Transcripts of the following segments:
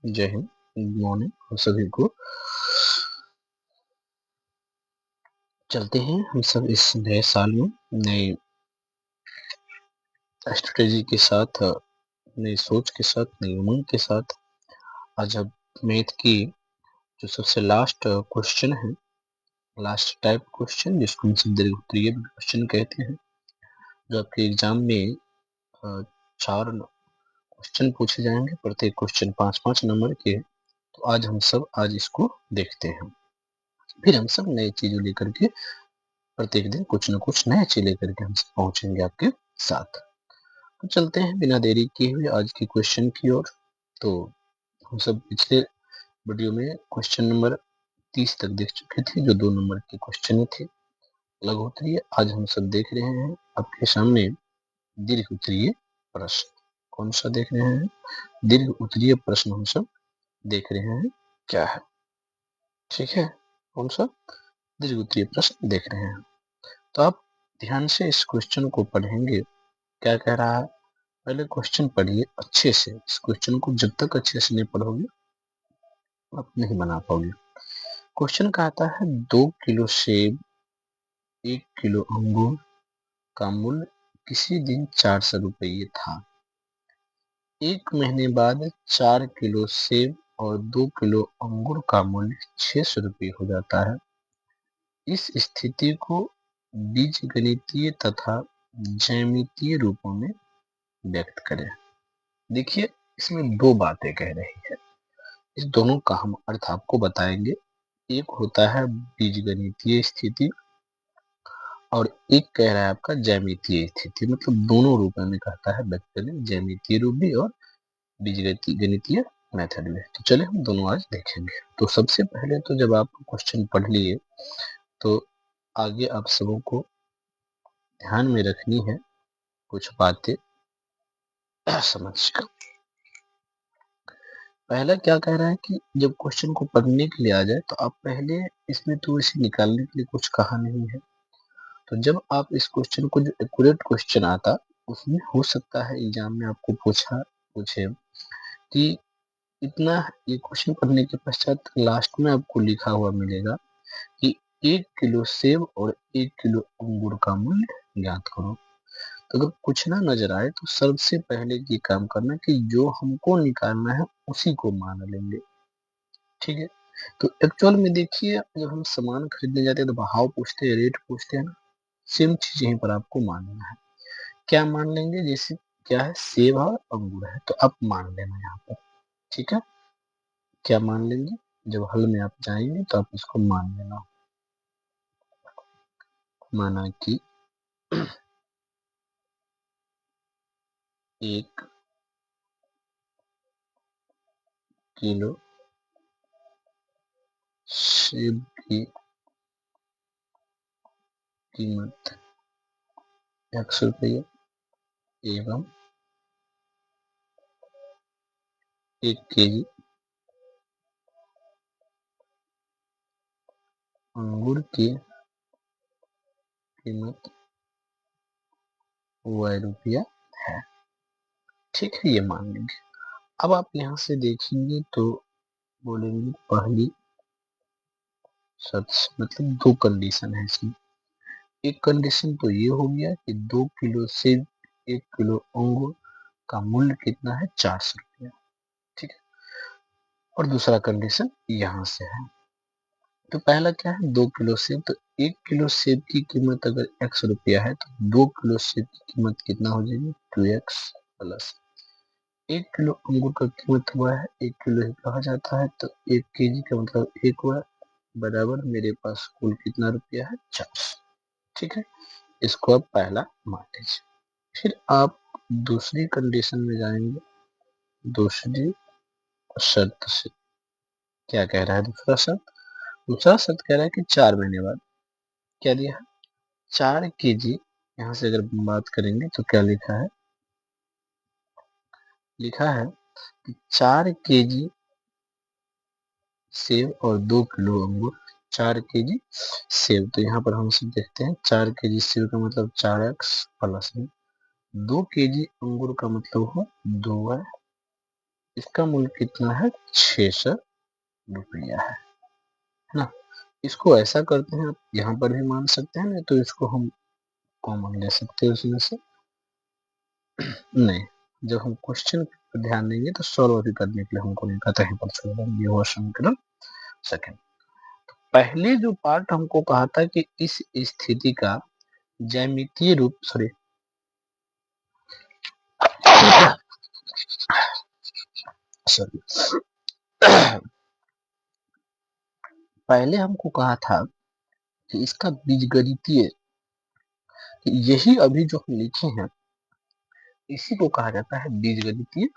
जय Hind, good morning हम सभी को। चलते हैं हम सब इस नए साल में नई स्ट्रेटेजी के साथ, नई सोच के साथ, नई उमंग के साथ। आज अब मैथ की जो सबसे लास्ट क्वेश्चन है, लास्ट टाइप क्वेश्चन जिसको हम सब दीर्घोत्तरीय क्वेश्चन कहते हैं, जो आपके एग्जाम में 4 क्वेश्चन पूछे जाएंगे, प्रत्येक क्वेश्चन 5-5 नंबर के। तो आज इसको देखते हैं। फिर हम सब नई चीजों लेकर के प्रत्येक दिन कुछ न कुछ नया चीज लेकर के हम सब पहुंचेंगे आपके साथ। तो चलते हैं बिना देरी किए हुए आज के क्वेश्चन की ओर। तो हम सब पिछले वीडियो में क्वेश्चन नंबर 30 तक देख चुके थे, जो 2 नंबर के क्वेश्चन थे लघु उत्तरीय। आज हम सब देख रहे हैं आपके सामने दीर्घ उत्तरीय प्रश्न। कौन सा देख रहे हैं? दीर्घ उत्तरीय प्रश्न हम सब देख रहे हैं क्या है, ठीक है। कौन सा? दीर्घ उत्तरीय प्रश्न देख रहे हैं। तो आप ध्यान से इस क्वेश्चन को पढ़ेंगे। क्या कह रहा है? पहले क्वेश्चन पढ़िए अच्छे से। इस क्वेश्चन को जब तक अच्छे से नहीं पढ़ोगे आप नहीं बना पाओगे। क्वेश्चन कहता है 2 किलो सेब, 1 किलो अंगूर का मूल्य किसी दिन 400 रुपये था। 1 महीने बाद 4 किलो सेब और 2 किलो अंगूर का मूल्य 600 रुपये हो जाता है। इस स्थिति को बीजगणितीय तथा ज्यामितीय रूपों में व्यक्त करें। देखिए, इसमें 2 बातें कह रही है। इस दोनों का हम अर्थ आपको बताएंगे। एक होता है बीजगणितीय स्थिति और एक कह रहा है आपका ज्यामितीय स्थिति। मतलब दोनों रूप में कहता है व्यक्त करें, ज्यामितीय रूप भी और बीजगणितीय मेथड में। तो चले हम दोनों आज देखेंगे। तो सबसे पहले तो जब आप क्वेश्चन पढ़ लिए तो आगे आप सबों को ध्यान में रखनी है कुछ बातें समझकर। पहला क्या कह रहा है कि जब क्वेश्चन को पढ़ने के लिए आ जाए तो आप पहले इसमें तो इसे निकालने के लिए कुछ कहा नहीं है। तो जब आप इस क्वेश्चन को, जो एक्यूरेट क्वेश्चन आता, उसमें हो सकता है एग्जाम में आपको पूछे कि इतना, ये क्वेश्चन पढ़ने के पश्चात लास्ट में आपको लिखा हुआ मिलेगा कि 1 किलो सेब और 1 किलो अंगूर का मूल्य ज्ञात करो। तो अगर कुछ ना नजर आए तो सबसे पहले ये काम करना कि जो हमको निकालना है उसी को मान लेंगे, ठीक है। तो एक्चुअल में देखिए, जब हम सामान खरीदने जाते हैं तो भाव पूछते हैं, रेट पूछते हैं ना, सेम चीज यहीं पर आपको मानना है। क्या मान लेंगे? जैसे क्या है, सेब और अंगूर है तो आप मान लेना यहाँ पर, ठीक है। क्या मान लेंगे? जब हल में आप जाएंगे तो आप इसको मान लेना। माना कि 1 किलो सेब की कीमत 100 रुपये एवं 1 केजी अंगूर की कीमत ₹y है, ठीक है। ये मान लेंगे। अब आप यहाँ से देखेंगे तो बोलेंगे पहली शर्त, मतलब 2 कंडीशन है इसमें। एक कंडीशन तो ये हो गया कि 2 किलो सेब, 1 किलो अंगूर का मूल्य कितना है? 400 रुपया, ठीक है। और दूसरा कंडीशन यहाँ से है। तो पहला क्या है? 2 किलो सेब। तो 1 किलो सेब की कीमत अगर 100 रुपया है तो 2 किलो सेब की कीमत कितना हो जाएगी? 2x प्लस 1 किलो अंगूर का कीमत हुआ है 1 किलो ही कहा जाता है, तो 1 केजी का मतलब 1 हुआ, बराबर मेरे पास कुल कितना रुपया है? 400, ठीक है। इसको आप पहला मान लीजिए। फिर आप दूसरी कंडीशन में जाएंगे। दूसरी शर्त से क्या कह रहा है? दूसरा शर्त कह रहा है कि 4 महीने बाद क्या दिया है? 4 केजी। यहाँ से अगर बात करेंगे तो क्या लिखा है? लिखा है कि 4 केजी सेब और 2 किलो अंगूर। 4 केजी सेब, तो यहाँ पर हम सब देखते हैं 4 केजी सेब का मतलब 4x प्लस में 2 केजी अंगूर का मतलब हुआ 2y इसका मूल्य कितना है, 600 रुपया है ना। इसको ऐसा करते हैं, आप यहाँ पर भी मान सकते हैं, नहीं तो इसको हम कॉमन ले सकते हैं उसमें से। नहीं, जब हम क्वेश्चन पर ध्यान देंगे तो सॉल्व भी करने के लिए हमको नहीं कहते हैं पर छोड़, ये हुआ समीकरण सेकंड। पहले जो पार्ट हमको कहा था कि इस स्थिति का ज्यामितीय रूप, सॉरी सॉरी पहले हमको कहा था कि इसका बीजगणितीय, यही अभी जो हम लिखे हैं इसी को कहा जाता है बीजगणितीय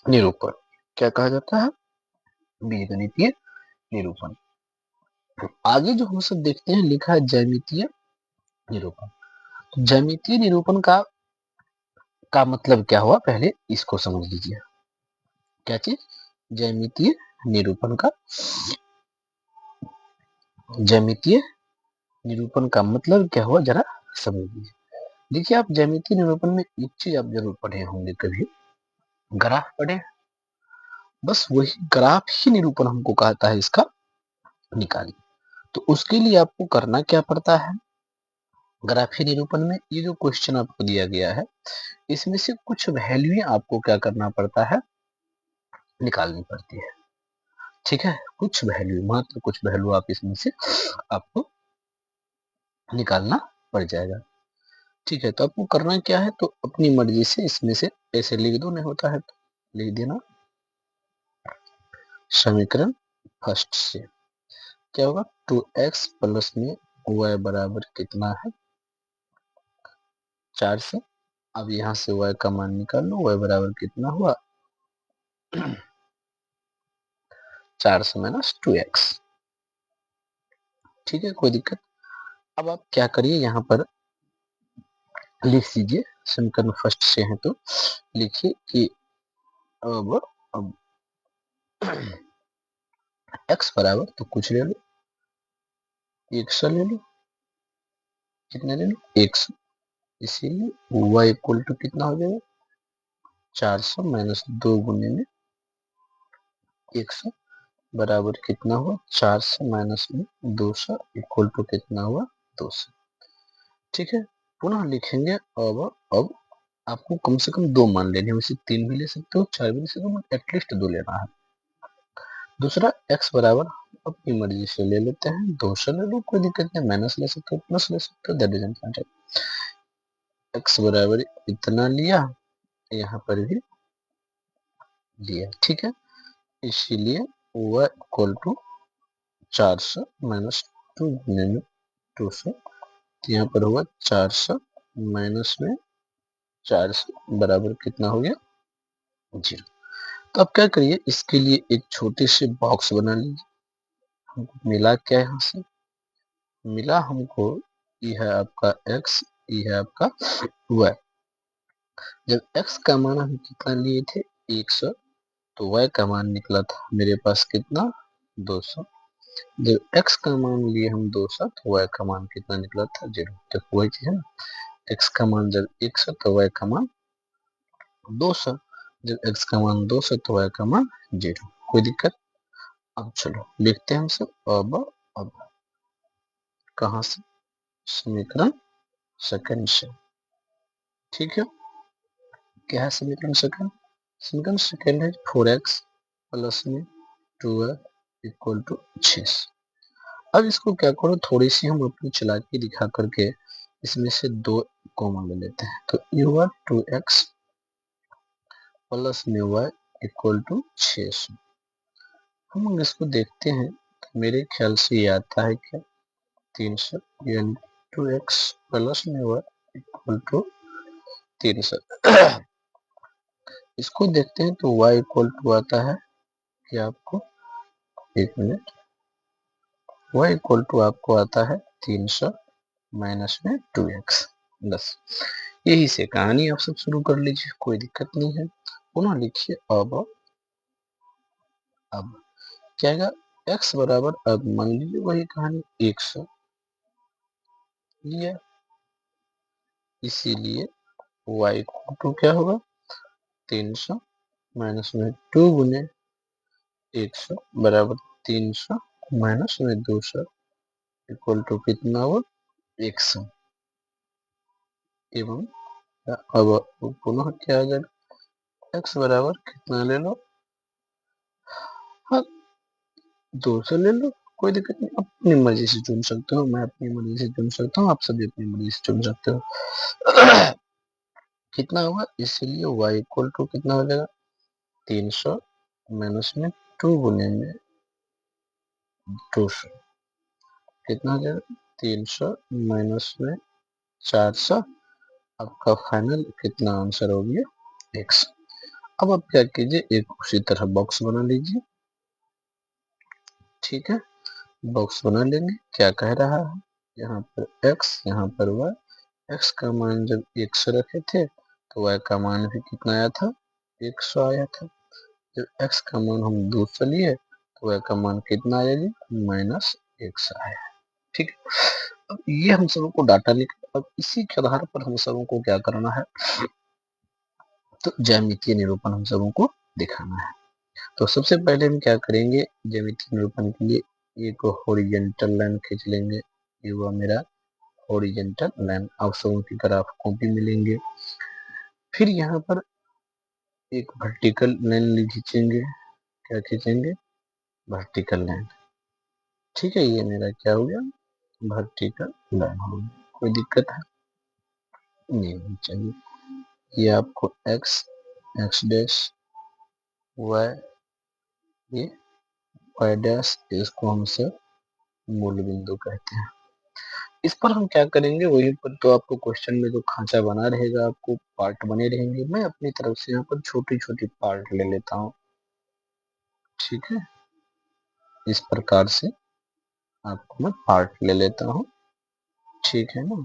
निरूपण। क्या कहा जाता है, बीजगणितीय निरूपण। तो आगे जो हम सब देखते हैं लिखा है ज्यामितीय निरूपण। तो ज्यामितीय निरूपण का मतलब क्या हुआ, पहले इसको समझ लीजिए। क्या चीज, ज्यामितीय निरूपण का, ज्यामितीय निरूपण का मतलब क्या हुआ जरा समझ लीजिए। देखिए, आप ज्यामितीय निरूपण में एक चीज आप जरूर पढ़े होंगे, कभी ग्राफ पढ़े, बस वही ग्राफ ही निरूपण हमको कहता है इसका निकालिए। तो उसके लिए आपको करना क्या पड़ता है, ग्राफीय निरूपण में ये जो क्वेश्चन आपको दिया गया है इसमें से कुछ वैल्यू आपको क्या करना पड़ता है, निकालनी पड़ती है। ठीक है, कुछ वैल्यू, मात्र कुछ वैल्यू आप इसमें से आपको निकालना पड़ जाएगा। ठीक है, तो आपको करना क्या है, तो अपनी मर्जी से इसमें से ऐसे लिख दो, नहीं होता है तो लिख देना समीकरण फर्स्ट से। क्या होगा, 2x प्लस में y बराबर कितना है, 4 से। अब यहाँ से y का मान निकाल लो, y बराबर कितना हुआ 400 माइनस 2x। ठीक है, कोई दिक्कत। अब आप क्या करिए, यहाँ पर लिख दीजिए, समीकरण फर्स्ट से है तो लिखिए कि अब x बराबर, तो कुछ ले लो, 100 ले लो, कितने ले लो 100, इसीलिए y इक्वल टू कितना हो जाएगा 400 माइनस 2 गुने में 100 बराबर कितना हुआ 400 माइनस में 200 इक्वल टू कितना हुआ 200। ठीक है, पुनः लिखेंगे। अब आपको कम से कम 2 मान लेने, वैसे 3 भी ले सकते हो, 4 भी ले सकते हो, एटलीस्ट 2 लेना है। दूसरा x बराबर अपनी मर्जी से ले लेते हैं, 200 ले लो, कोई दिक्कत नहीं, माइनस ले सकते हो, प्लस ले सकते हो, दैट डजंट मैटर। x बराबर इतना लिया, यहाँ पर भी लिया। ठीक है, इसीलिए y इक्वल टू 400 माइनस 2 गुने में 200, यहाँ पर हुआ 400 माइनस में 400 बराबर कितना हो गया 0। तो अब क्या करिए, इसके लिए एक छोटे से बॉक्स बना लीजिए। हमको मिला क्या, यहाँ से मिला हमको, ये है आपका x, ये है आपका y। जब x का मान हम कितना लिए थे 100, तो y का मान निकला था मेरे पास कितना 200। जब x का मान लिए हम 200, तो y का मान कितना निकला था 0। तो वही चीज है ना, x का मान जब 100 तो y का मान 200, जब x का मान 200 तो y का मान 0। कोई दिक्कत। अब चलो लिखते हैं हम सब। अब कहाँ से, समीकरण सेकंड से। ठीक है, क्या है समीकरण सेकंड, समीकरण सेकंड है 4x प्लस में 2y इक्वल टू 6। अब इसको क्या करो, थोड़ी सी हम अपनी चालाकी दिखा करके इसमें से 2 कॉमन ले लेते हैं। तो ये हुआ 2x प्लस में y इक्वल टू 600। हम इसको देखते हैं तो मेरे ख्याल से ये आता है क्या 300, यानी 2x प्लस में y इक्वल टू 300। इसको देखते हैं तो y इक्वल टू आता है कि आपको, एक मिनट, y इक्वल टू आपको आता है 300 माइनस में 2x। बस यही से कहानी आप सब शुरू कर लीजिए, कोई दिक्कत नहीं है। पुनः लिखिए। अब क्या आएगा, x बराबर, अब मान लीजिए वही कहानी 100 लिया, इसीलिए y इक्वल टू क्या होगा 300 माइनस में 2 गुने 100 बराबर 300 माइनस में 200 इक्वल टू कितना हुआ 100। एवं अब पुनः क्या आ जाएगा x बराबर कितना ले लो, हाँ 200 ले लो, कोई दिक्कत नहीं, अपनी मर्जी से चुन सकते हो, मैं अपनी मर्जी से चुन सकता हूँ, आप सभी अपनी मर्जी से चुन सकते हो। कितना होगा, इसलिए y इक्वल टू कितना हो जाएगा 300 माइनस में 2 गुने में 200 कितना हो जाएगा 300 माइनस में 400। आपका फाइनल कितना आंसर हो गया x। अब आप क्या कीजिए, एक उसी तरह बॉक्स बना लीजिए, ठीक है, बॉक्स बना लेंगे। क्या कह रहा है, यहाँ पर x यहाँ पर y, x का मान जब 100 रखे थे तो y का मान भी कितना आया था 100 आया था। जब x का मान हम 200 लिए तो y का मान कितना आया जी -100 आया। ठीक है, अब ये हम सबको डाटा लिखा, अब इसी के आधार पर हम सबों को क्या करना है, तो ज्यामितीय निरूपण हम सबों को दिखाना है। तो सबसे पहले हम क्या करेंगे, ज्यामितीय निरूपण के लिए एक हॉरिजॉन्टल लाइन खींच लेंगे, ये हुआ मेरा हॉरिजॉन्टल लाइन। आप सबों की ग्राफ कॉपी मिलेंगे। फिर यहाँ पर एक वर्टिकल लाइन खींचेंगे, क्या खींचेंगे वर्टिकल लाइन। ठीक है, ये मेरा क्या हो गया वर्टिकल लाइन हो गया, कोई दिक्कत है नहीं होनी चाहिए। ये आपको x x डैश y, ये y डैश, इसको हम सब मूल बिंदु कहते हैं। इस पर हम क्या करेंगे, वहीं पर तो आपको क्वेश्चन में जो खांचा बना रहेगा, आपको पार्ट बने रहेंगे, मैं अपनी तरफ से यहाँ पर छोटी छोटी पार्ट ले लेता हूँ। ठीक है, इस प्रकार से आपको मैं पार्ट ले लेता हूँ, ठीक है ना।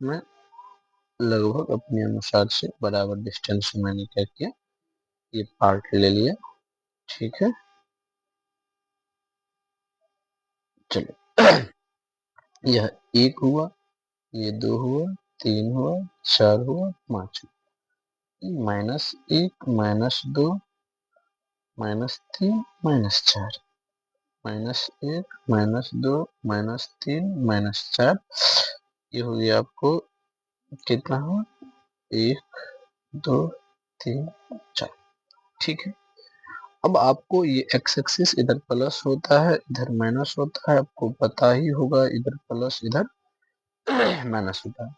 मैं लगभग अपने अनुसार से बराबर डिस्टेंस में मैंने क्या किया, ये पार्ट ले लिया। ठीक है, चलो यह 1 हुआ, ये 2 हुआ, 3 हुआ, 4 हुआ, 5 हुआ, -1 -2 -3 -4 -1 -2 -3 -4, ये हो गया आपको कितना हुआ 1 2 3 4। ठीक है, अब आपको ये x एक्सिस इधर प्लस होता है इधर माइनस होता है, आपको पता ही होगा, इधर प्लस इधर माइनस होता है।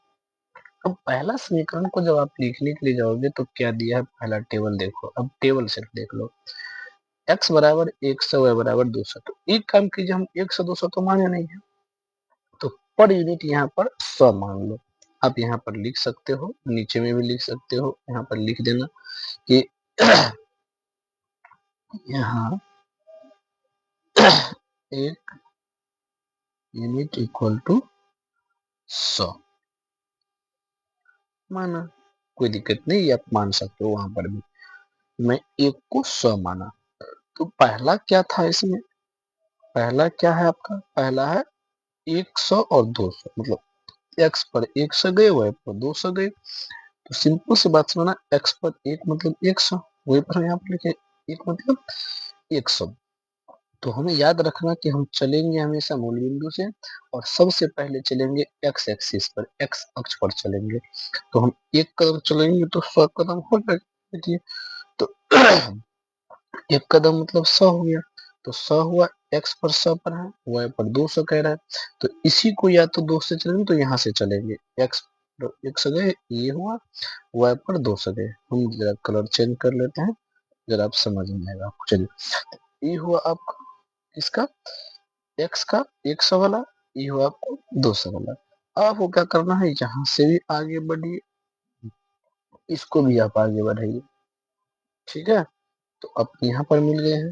अब पहला समीकरण को जब आप लिखने के लिए जाओगे तो क्या दिया है, पहला टेबल देखो, अब टेबल सिर्फ देख लो, x बराबर 100 y बराबर 200। तो एक काम कीजिए, हम 100 200 तो माने नहीं है, तो पर यूनिट यहाँ पर 100 मान लो। आप यहाँ पर लिख सकते हो, नीचे में भी लिख सकते हो, यहाँ पर लिख देना कि यहाँ 1 यूनिट इक्वल टू 100 माना, कोई दिक्कत नहीं, आप मान सकते हो वहां पर भी। मैं 1 को 100 माना, तो पहला क्या था इसमें, पहला क्या है आपका, पहला है 100 और 200, मतलब x पर 100 गए, y पर 200 गए। तो सिंपल सी बात समझना, x पर 1 मतलब 100, वही पर हम यहाँ पर लिखे 1 मतलब 100। तो हमें याद रखना कि हम चलेंगे हमेशा मूल बिंदु से, और सबसे पहले चलेंगे x एक्सिस पर, x अक्ष पर चलेंगे। तो हम 1 कदम चलेंगे तो 100 कदम हो जाएगी। तो 1 कदम मतलब 100 हो गया, तो 100 हुआ, x पर 100 पर है, y पर 200 कह रहा है, तो इसी को या तो 2 से चलेंगे तो यहाँ से चलेंगे, x पर 100 गए, ये हुआ, y पर 200 गए। हम जरा कलर चेंज कर लेते हैं, जरा आप समझ में आएगा आपको। चलिए, ये हुआ आपका इसका x का 100 वाला, ये हुआ आपको 200 वाला। आपको क्या करना है, यहाँ से भी आगे बढ़िए, इसको भी आप आगे बढ़ाइए। ठीक है, तो अब यहाँ पर मिल गए हैं।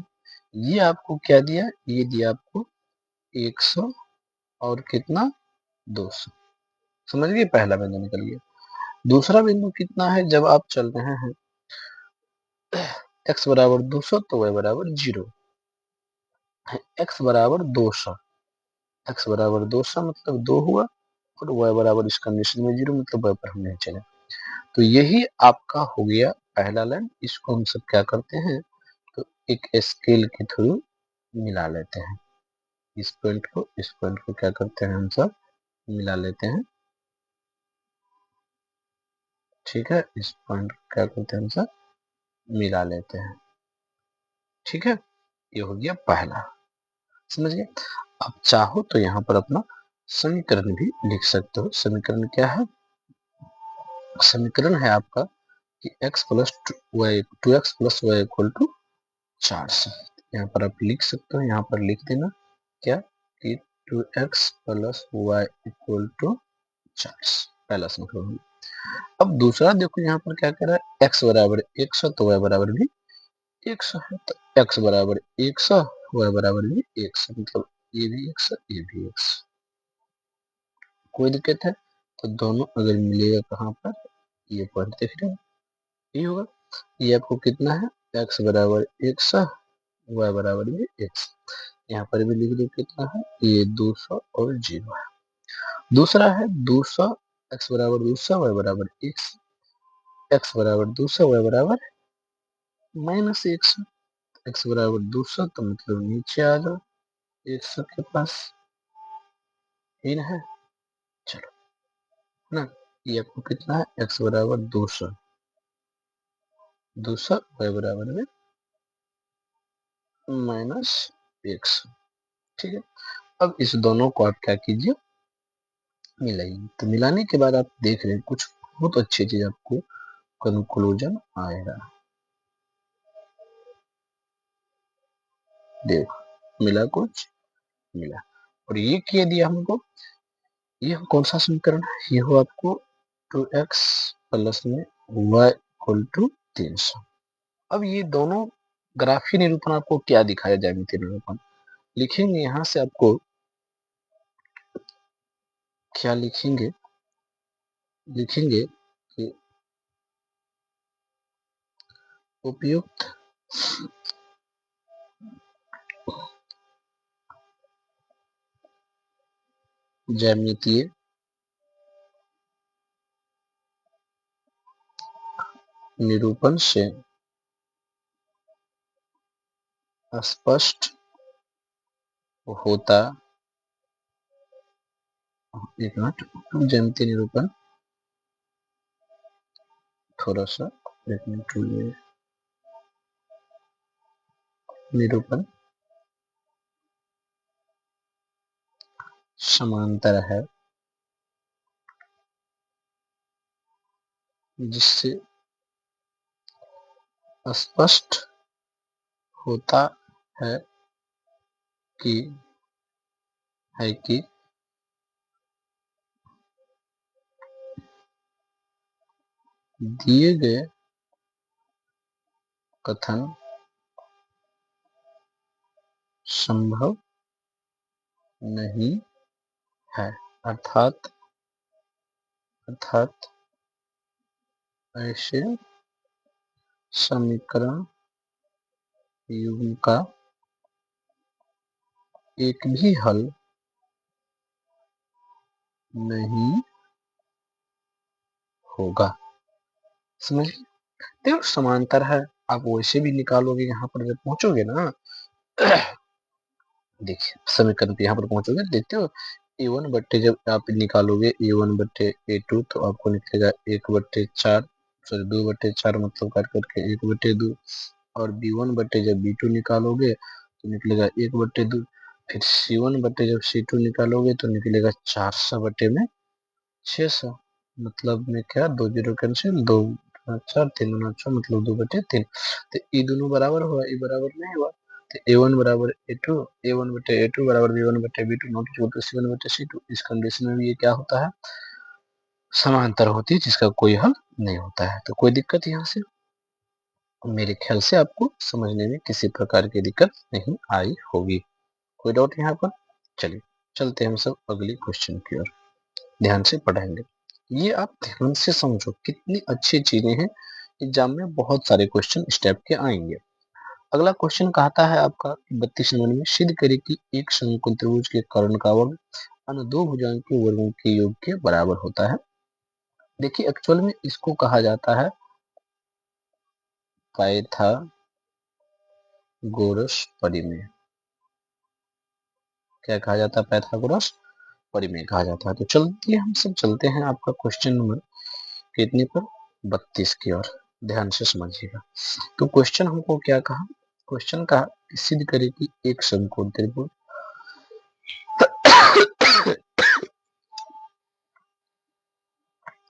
ये आपको क्या दिया, ये दिया आपको 100 और कितना 200, समझ गए, पहला बिंदु निकल गया। दूसरा बिंदु कितना है, जब आप चल रहे हैं x बराबर 200 तो y बराबर 0, x बराबर 200, x बराबर 200 मतलब 2 हुआ, और y बराबर इस कंडीशन में 0 मतलब y पर हम नहीं चले। तो यही आपका हो गया पहला लाइन। इसको हम सब क्या करते हैं, तो एक स्केल के थ्रू मिला लेते हैं। इस पॉइंट को क्या करते हैं, हम सब मिला लेते हैं। ठीक है, इस पॉइंट को क्या करते हैं, हम सब मिला लेते हैं। ठीक है, ये हो गया पहला, समझ गए। आप चाहो तो यहाँ पर अपना समीकरण भी लिख सकते हो। समीकरण क्या है, समीकरण है आपका कि x plus Y 2x plus Y equal to 400। यहाँ पर आप लिख सकते हो, यहाँ पर लिख देना क्या कि 2x plus Y equal to 400, पहला समीकरण। अब दूसरा देखो, यहाँ पर क्या कह रहा है, x बराबर 100 तो y बराबर भी 100 है। तो x बराबर 100, y बराबर भी 100, मतलब ये भी 100 ये भी 100। कोई दिक्कत है, तो दोनों अगर मिलेगा कहाँ पर, ये पॉइंट देख रहे हो, ये होगा। ये आपको कितना है, x बराबर 100, y बराबर भी 100। यहाँ पर भी लिख दो कितना है, ये 200 और 0 है। दूसरा है 200, x बराबर 200, y बराबर 100। x बराबर 200, y बराबर माइनस 100। x बराबर 200 तो मतलब नीचे आ जाओ 100 के पास, इन है। चलो ना, ये आपको कितना है, x बराबर 200, 200 y बराबर में माइनस 100। ठीक है, अब इस दोनों को आप क्या कीजिए, मिलाइए। तो मिलाने के बाद आप देख रहे हैं कुछ बहुत अच्छी चीज आपको कंक्लूजन आएगा। देखो मिला, कुछ मिला। और ये क्या दिया हमको, ये कौन सा समीकरण है, ये हो आपको 2x प्लस में y इक्वल टू 300। अब ये दोनों ग्राफी निरूपण आपको क्या दिखाया, ज्यामितीय निरूपण लिखेंगे। यहाँ से आपको क्या लिखेंगे, लिखेंगे कि उपयुक्त ज्यामितीय निरूपण से स्पष्ट होता, एक मिनट, ज्यामितीय निरूपण थोड़ा सा, एक मिनट, निरूपण समांतर है जिससे स्पष्ट होता है कि दिए गए कथन संभव नहीं है। अर्थात ऐसे समीकरण युग्म का एक भी हल नहीं होगा। समझ, देखो समांतर है, आप वैसे भी निकालोगे। यहाँ पर जब पहुंचोगे ना, देखिए समीकरण पे यहाँ पर पहुंचोगे, देखते हो a1 बट्टे जब आप निकालोगे a1 बट्टे a2 तो आपको निकलेगा 1/4, सॉरी 2/4, मतलब काट करके 1/2। और b1 बट्टे जब b2 निकालोगे तो निकलेगा 1/2। फिर c1 बट्टे जब c2 निकालोगे तो निकलेगा 400 बट्टे में 600, मतलब में क्या, 2 0 कैंसिल, 2 4 3 9 मतलब 2/3। तो ये दोनों बराबर हुआ, ये बराबर नहीं हुआ। तो a1 बराबर a2, a1 बटे a2 बराबर b1 बटे b2 not equal to c1 बटे c2। इस कंडीशन में भी ये क्या होता है, समांतर होती है, जिसका कोई हल नहीं होता है। तो कोई दिक्कत यहाँ से मेरे ख्याल से आपको समझने में किसी प्रकार की दिक्कत नहीं आई होगी। कोई डाउट यहाँ पर, चलिए चलते हैं हम सब अगली क्वेश्चन की ओर, ध्यान से पढ़ेंगे। ये आप ध्यान से समझो, कितनी अच्छी चीजें हैं। एग्जाम में बहुत सारे क्वेश्चन इस टाइप के आएंगे। अगला क्वेश्चन कहता है आपका 32 नंबर में, सिद्ध करें कि एक समकोण त्रिभुज के कर्ण का वर्ग अन्य दो भुजाओं के वर्गों के योग के बराबर होता है। देखिए एक्चुअल में इसको कहा जाता है पाइथागोरस परिमेय। क्या कहा जाता है? पाइथागोरस परिमेय कहा जाता है। तो चलिए हम सब चलते हैं आपका क्वेश्चन नंबर कितने पर? 32 की ओर। ध्यान से समझिएगा। तो क्वेश्चन हमको क्या कहा? क्वेश्चन कहा सिद्ध करे कि एक समकोण त्रिभुज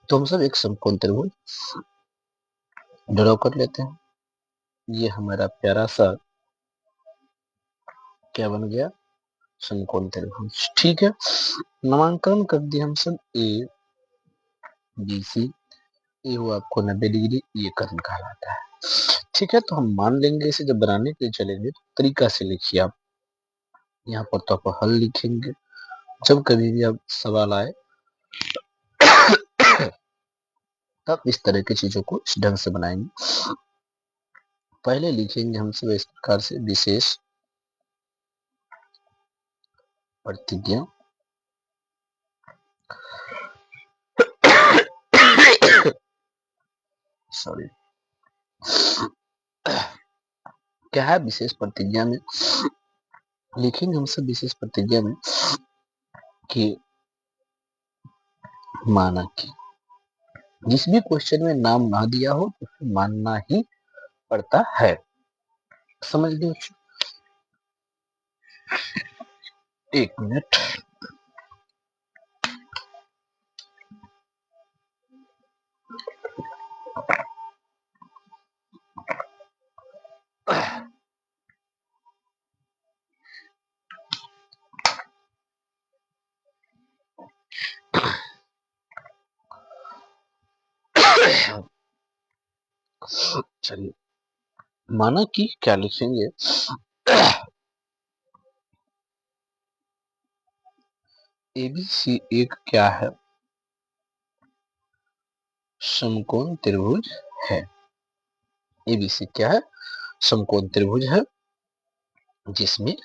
तो हम सब एक समकोण त्रिभुज ड्रॉ कर लेते हैं। ये हमारा प्यारा सा क्या बन गया? समकोण त्रिभुज। ठीक है, नामांकन कर दिया हम सब ए बी सी। ये हुआ आपको 90 डिग्री, ये कर्ण कहलाता है। ठीक है, तो हम मान लेंगे इसे। जब बनाने के लिए चलेंगे तो तरीका से लिखिए आप। यहाँ पर तो आप हल लिखेंगे। जब कभी भी आप सवाल आए तब इस तरह की चीजों को इस ढंग से बनाएंगे। पहले लिखेंगे हम सब इस प्रकार से विशेष प्रतिज्ञा सॉरी क्या है? विशेष प्रतिज्ञा में लिखेंगे हम सब विशेष प्रतिज्ञा में कि माना कि जिस भी क्वेश्चन में नाम ना दिया हो तो उसे मानना ही पड़ता है। समझ लो। एक मिनट। चलिए, माना कि क्या लिखेंगे? एबीसी एक क्या है? समकोण त्रिभुज है। एबीसी क्या है? समकोण त्रिभुज है जिसमें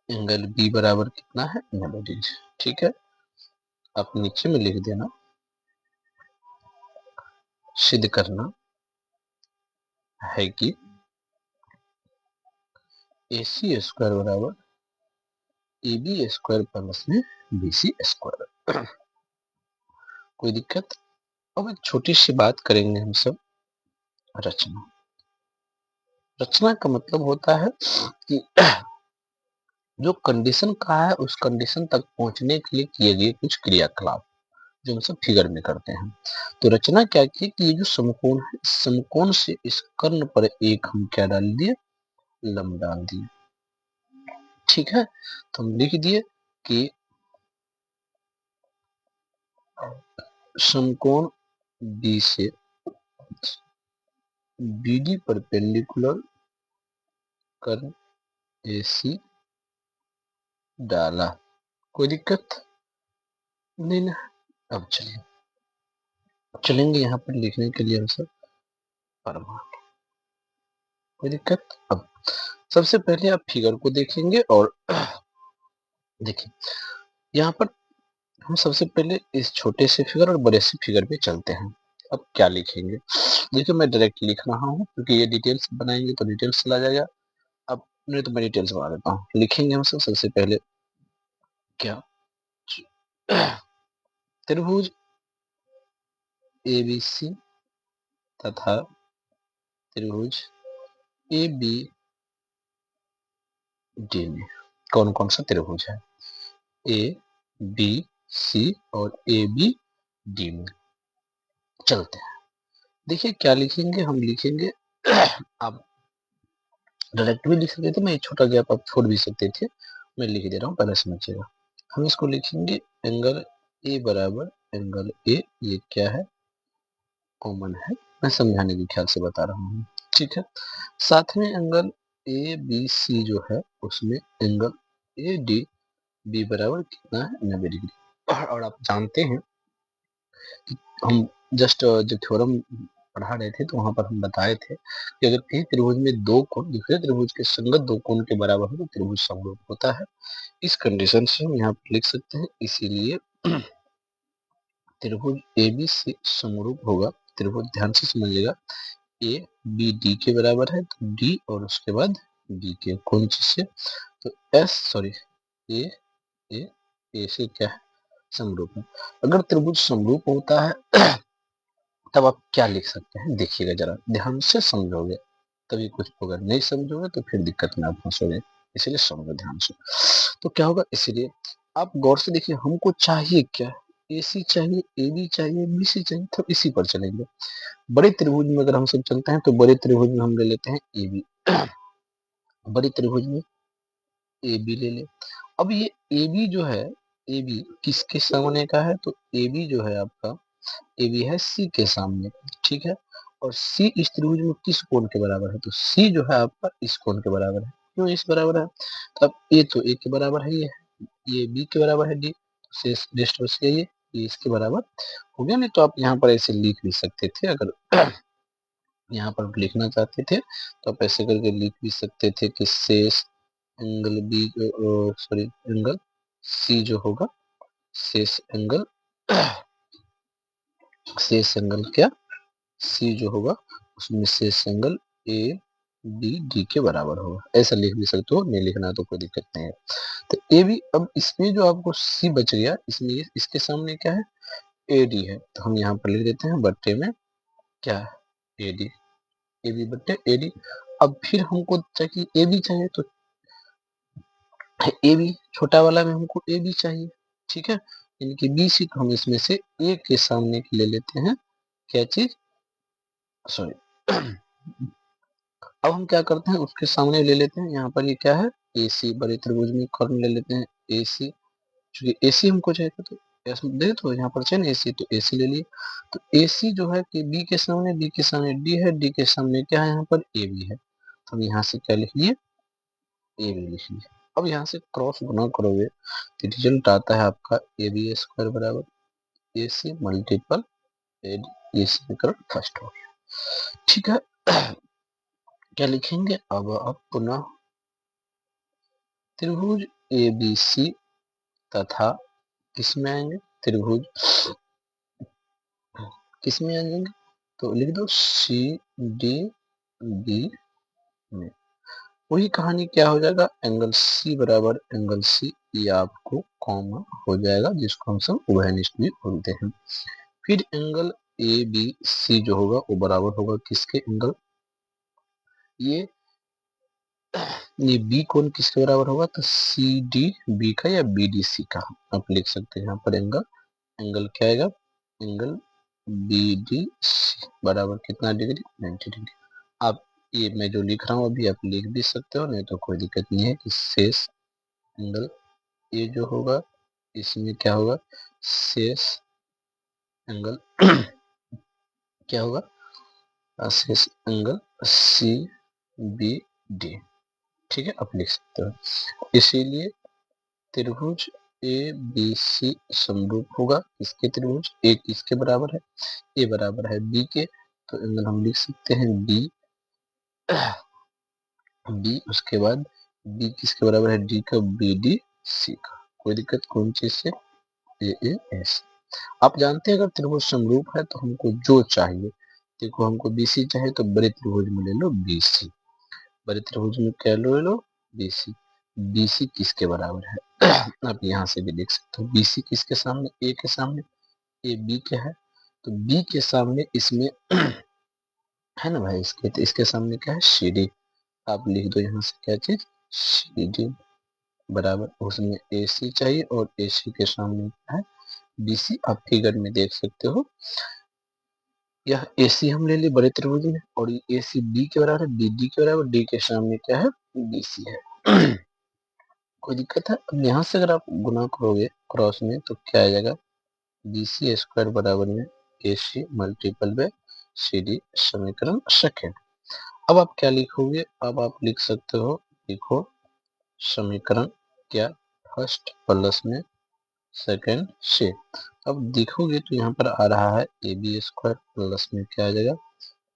एंगल बी बराबर कितना है? 90 डिग्री। ठीक है, आप नीचे में लिख देना। सिद्ध करना है कि AC स्क्वायर बराबर AB स्क्वायर प्लस में BC स्क्वायर। कोई दिक्कत? अब एक छोटी सी बात करेंगे हम सब। रचना। रचना का मतलब होता है कि जो कंडीशन कहा है उस कंडीशन तक पहुंचने के लिए किए गए कुछ क्रियाकलाप जो हम सब फिगर में करते हैं। तो रचना क्या की कि ये जो समकोण है, समकोण से इस कर्ण पर एक हम क्या डाल दिए? लंब डाल दिए। ठीक है, तो हम लिख दिए कि समकोण बी से BD परपेंडिकुलर कर्ण AC डाला। कोई दिक्कत नहीं ना? अब चलेंगे यहाँ पर लिखने के लिए हम सब परमाणु। कोई दिक्कत? अब सबसे पहले आप फिगर को देखेंगे और देखिए यहाँ पर हम सबसे पहले इस छोटे से फिगर और बड़े से फिगर पे चलते हैं। अब क्या लिखेंगे? देखिए मैं डायरेक्ट लिख रहा हूँ क्योंकि ये डिटेल्स बनाएंगे तो डिटेल्स चला जाएगा। अब नहीं तो मैं डिटेल्स बना देता हूँ। लिखेंगे हम सबसे पहले क्या? त्रिभुज ABC तथा त्रिभुज ABD में कौन कौन सा त्रिभुज है? ABC और ABD में चलते हैं। देखिए क्या लिखेंगे? हम लिखेंगे आप डायरेक्ट भी लिख सकते थे, मैं एक छोटा गैप आप छोड़ भी सकते थे। मैं लिख दे रहा हूँ, पहले समझिएगा। हम इसको लिखेंगे एंगल ए बराबर एंगल ए। ये क्या है? कॉमन है, मैं समझाने के ख्याल से बता रहा हूँ। ठीक है, साथ में एंगल ABC जो है उसमें एंगल ADB बराबर कितना है? 90 डिग्री। और आप जानते हैं कि हम जस्ट जो थ्योरम पढ़ा रहे थे तो वहां पर हम बताए थे कि अगर किसी त्रिभुज में दो कोण दूसरे त्रिभुज के संगत दो कोण के बराबर हो तो त्रिभुज समरूप होता है। इस कंडीशन से हम यहाँ पर लिख सकते हैं, इसीलिए त्रिभुज ABC समरूप होगा। त्रिभुज ध्यान से समझिएगा, ए बी डी के बराबर है तो डी और उसके बाद बी के कौन चीज से, तो ए ए ए से क्या है, समरूप है। अगर त्रिभुज समरूप होता है तब आप क्या लिख सकते हैं, देखिएगा जरा ध्यान से समझोगे तभी कुछ होगा, नहीं समझोगे तो फिर दिक्कत में आप फंसोगे, इसलिए समझो ध्यान से। तो क्या होगा, इसलिए आप गौर से देखिए, हमको चाहिए क्या, AC चाहिए, AB चाहिए, BC चाहिए, तो इसी पर चलेंगे। बड़े त्रिभुज में अगर हम सब चलते हैं तो बड़े त्रिभुज में हम ले लेते हैं AB, बड़े त्रिभुज में AB ले ले। अब ये AB जो है, AB किसके सामने का है, तो AB जो है आपका, AB है C के सामने, ठीक है। और C इस त्रिभुज में किस कोण के बराबर है, तो C जो है आपका इस कोण के बराबर है। क्यों इस बराबर है, तो अब A तो A के बराबर है, ये B के बराबर है D, शेष रेस्ट बच गया ये इसके बराबर हो गया। नहीं तो आप यहाँ पर ऐसे लिख भी सकते थे, अगर यहाँ पर लिखना चाहते थे तो आप ऐसे करके लिख भी सकते थे कि शेष angle B, sorry angle C जो होगा, शेष एंगल शेष एंगल क्या, सी जो होगा उसमें शेष एंगल ए बी डी के बराबर होगा। ऐसा लिख भी सकते हो, नहीं लिखना तो कोई दिक्कत नहीं है। तो ए बी, अब इसमें जो आपको सी बच गया, इसमें इसके सामने क्या है, ए डी है, तो हम यहाँ पर लिख देते हैं बट्टे में क्या है, ए डी, ए बी बट्टे ए डी। अब फिर हमको चाहिए ए बी चाहिए, तो ए बी छोटा वाला में हमको ए बी चाहिए, ठीक है, यानी कि बी सी, तो हम इसमें से ए के सामने ले लेते हैं क्या चीज, सॉरी अब हम क्या करते हैं, उसके सामने ले लेते हैं, यहाँ पर ये क्या है, ए सी, बड़े त्रिभुज में कर्ण ले लेते हैं ए सी, चूंकि ए सी हमको चाहिए तो दे, तो यहाँ पर चाहिए ना ए सी, तो ए सी ले लिए। तो ए सी जो है कि बी के सामने, बी के सामने डी है, डी के सामने क्या है यहाँ पर ए बी है, तो हम यहाँ से क्या लिख लिए, ए बी लिख लिए। अब यहाँ से क्रॉस गुना करोगे तो रिजल्ट आता है आपका ए बी स्क्वायर बराबर ए सी मल्टीपल ए डी, ये समीकरण फर्स्ट हो गया, ठीक है। क्या लिखेंगे अब आप पुनः, त्रिभुज ए बी सी तथा किसमें आएंगे, त्रिभुज किसमें आ जाएंगे, तो लिख दो सी डी बी में। वही कहानी क्या हो जाएगा, एंगल सी बराबर एंगल सी, ये आपको कॉमन हो जाएगा, जिसको हम सब उभयनिष्ठ भी बोलते हैं। फिर एंगल ए बी सी जो होगा वो बराबर होगा किसके, एंगल ये बी कोण किसके बराबर होगा, तो सी डी बी का या बी डी सी का, आप लिख सकते हैं यहाँ पर एंगल, एंगल क्या आएगा, एंगल बी डी सी बराबर कितना डिग्री, 90 डिग्री। आप ये मैं जो लिख रहा हूँ अभी आप लिख भी सकते हो, नहीं तो कोई दिक्कत नहीं है कि शेष एंगल ये जो होगा इसमें क्या होगा, शेष एंगल क्या होगा, शेष एंगल सी बी डी, ठीक है, आप लिख सकते हो। इसीलिए त्रिभुज ए बी सी समरूप होगा, इसके त्रिभुज ए किसके बराबर है, ए बराबर है बी के, तो एंगल हम लिख सकते हैं बी, बी उसके बाद बी किसके बराबर है, डी का, बी डी सी का, कोई दिक्कत कौन चीज से, ए एस। आप जानते हैं अगर त्रिभुज समरूप है तो हमको जो चाहिए, देखो हमको बीसी चाहिए तो बड़े त्रिभुज में ले लो बीसी, बड़े त्रिभुज में क्या ले लो बीसी, बीसी किसके बराबर है आप यहाँ से भी देख सकते हो, बीसी किसके सामने, ए के सामने, ए बी के है, तो बी के सामने इसमें है ना भाई, इसके तो इसके सामने क्या है, सी डी, आप लिख दो यहाँ से क्या चीज, सी डी बराबर, उसमें ए सी चाहिए और ए सी के सामने क्या है, बी सी, आप फिगर में देख सकते हो, यह ए सी हम ले लिए बड़े त्रिभुज में, और ये ए सी बी के बराबर है, बी डी के बराबर, डी के सामने क्या है, बी सी है कोई दिक्कत है। अब यहाँ से अगर आप गुना करोगे क्रॉस में तो क्या आ जाएगा, बी सी स्क्वायर बराबर में ए सी मल्टीपल बाय सी डी, समीकरण सेकेंड। अब आप क्या लिखोगे, अब आप लिख सकते हो, लिखो समीकरण क्या, फर्स्ट प्लस में सेकेंड से। अब देखोगे तो यहाँ पर आ रहा है ए बी स्क्वायर प्लस में क्या आ जाएगा,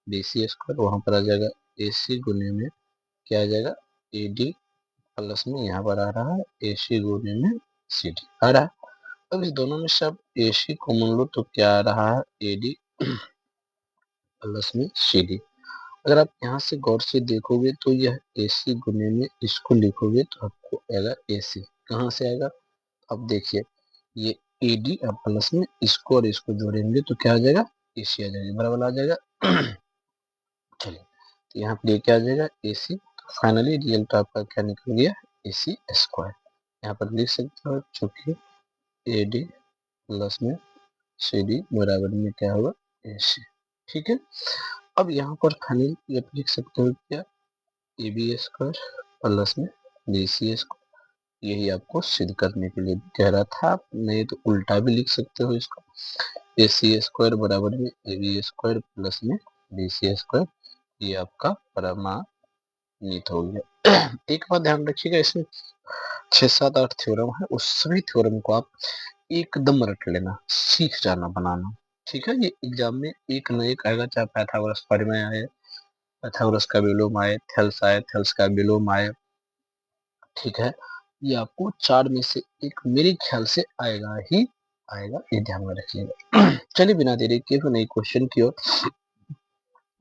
BC स्क्वायर, वहां पर आ जाएगा AC गुने में क्या आ जाएगा AD प्लस में यहाँ पर आ रहा है AC गुने में CD आ रहा है। अब इस दोनों में से आप AC कॉमन लो तो क्या आ रहा है AD प्लस में CD। अगर आप यहाँ से गौर से देखोगे तो यह AC गुने में इसको लिखोगे तो आपको आएगा AC। कहाँ से आएगा अब देखिए, ये AD अब प्लस में इसको और इसको जोड़ेंगे तो क्या आ जाएगा AC आ जाएगा, बराबर आ जाएगा। चलिए तो यहाँ पर ये क्या आ जाएगा AC। तो फाइनली रिजल्ट आपका क्या निकल गया AC स्क्वायर। यहाँ पर लिख सकते हो चूंकि AD प्लस में CD बराबर में क्या होगा AC। ठीक है, अब यहाँ पर फाइनली ये लिख सकते हो क्या AB स्क्वायर प्लस में BC स्क्वायर। यही आपको सिद्ध करने के लिए कह रहा था, आप नहीं तो उल्टा भी लिख सकते हो इसको, AC स्क्वायर बराबर में AB स्क्वायर प्लस में BC स्क्वायर। ये आपका प्रमाणित हो गया। एक बात ध्यान रखिएगा, इसमें 6 7 8 थ्योरम है, उस सभी थ्योरम को आप एकदम रट लेना, सीख जाना बनाना। ठीक है, ये एग्जाम में एक न एक आएगा, चाहे पाइथागोरस प्रमेय आए, पाइथागोरस का विलोम आए, थेल्स आए, थेल्स का विलोम आए। ठीक है, ये आपको 4 में से एक मेरे ख्याल से आएगा ही आएगा, ये ध्यान में रखिएगा। चलिए बिना देरी के फिर नई क्वेश्चन की ओर।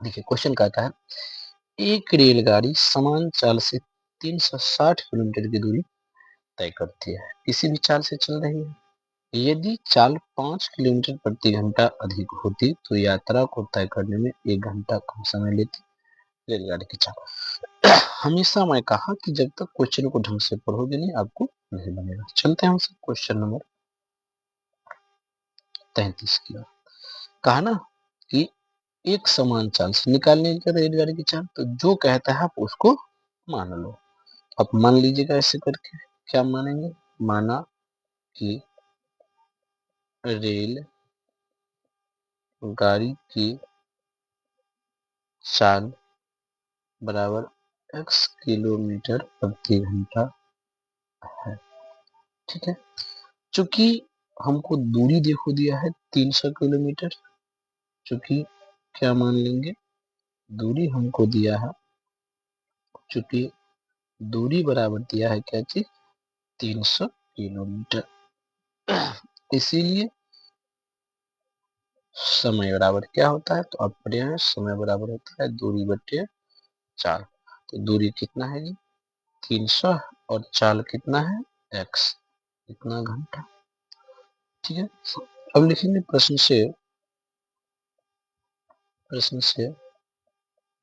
देखिए क्वेश्चन कहता है, एक रेलगाड़ी समान चाल से 360 किलोमीटर की दूरी तय करती है, किसी भी चाल से चल रही है। यदि चाल 5 किलोमीटर प्रति घंटा अधिक होती तो यात्रा को तय करने में 1 घंटा कम समय लेती रेलगाड़ी की चाल। हमेशा मैं कहा कि जब तक क्वेश्चन को ढंग से पढ़ोगे नहीं आपको नहीं बनेगा। चलते हैं हम सब क्वेश्चन नंबर 33 की ओर। कहा ना कि एक समान चाल से निकालने की रेलगाड़ी की चाल, तो जो कहता है आप उसको मान लो। आप मान लीजिएगा ऐसे करके, क्या मानेंगे, माना कि रेल गाड़ी की चाल बराबर x किलोमीटर प्रति घंटा है। ठीक है, चूंकि हमको दूरी देखो दिया है 300 किलोमीटर, चूंकि क्या मान लेंगे दूरी हमको दिया है, चूंकि दूरी बराबर दिया है क्या चीज 300 किलोमीटर, इसीलिए समय बराबर क्या होता है, तो आप पढ़े हैं समय बराबर होता है दूरी बटे चाल। तो दूरी कितना है जी 300 और चाल कितना है x, कितना घंटा। ठीक है, अब लिखेंगे प्रश्न से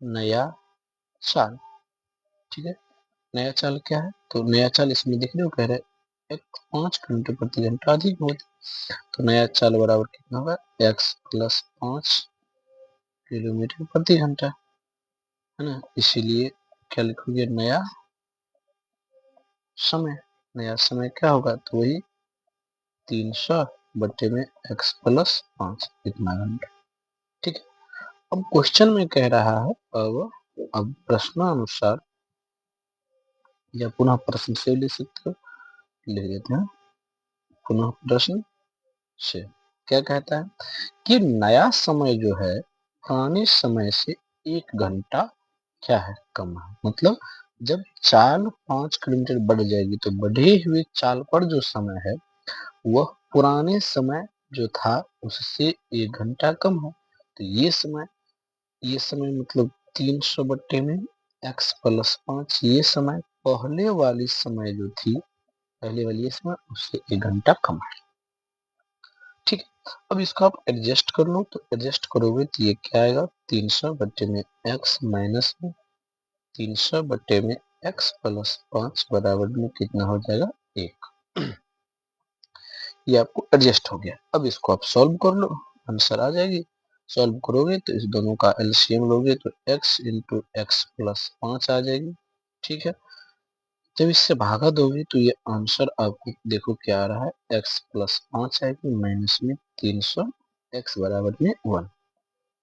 नया चाल। ठीक है, नया चाल क्या है, तो नया चाल इसमें देख रहे हो कह रहे 5 किलोमीटर प्रति घंटा अधिक होती, तो नया चाल बराबर कितना होगा x प्लस 5 किलोमीटर प्रति घंटा, है ना। इसीलिए क्या लिखोगे नया समय। नया समय क्या होगा, तो वही 300 बटे में x प्लस 5 इतना घंटा। ठीक है, अब क्वेश्चन में कह रहा है, अब प्रश्नानुसार या पुनः प्रश्न से ले सकते हो, लिख देते हैं पुनः प्रश्न से। क्या कहता है कि नया समय जो है पुराने समय से 1 घंटा क्या है कम है। मतलब जब चाल 5 किलोमीटर बढ़ जाएगी तो बढ़े हुए चाल पर जो समय है वह पुराने समय जो था उससे 1 घंटा कम है। तो ये समय मतलब 300 बट्टे में x प्लस 5, ये समय पहले वाली समय जो थी, पहले वाली ये समय उससे 1 घंटा कम है। ठीक है, अब इसको आप एडजस्ट कर लो, तो एडजस्ट करोगे तो ये क्या आएगा 300 बट्टे में x माइनस में 300 बट्टे में x प्लस 5 बराबर में कितना हो जाएगा 1। ये आपको एडजस्ट हो गया। अब इसको आप सॉल्व कर लो, आंसर आ जाएगी। सॉल्व करोगे तो इस दोनों का एलसीएम लोगे तो x इंटू एक्स प्लस 5 आ जाएगी। ठीक है, जब इससे भागा दोगे तो ये आंसर आपको देखो क्या आ रहा है x प्लस 5 आएगी माइनस में 300 x बराबर में 1।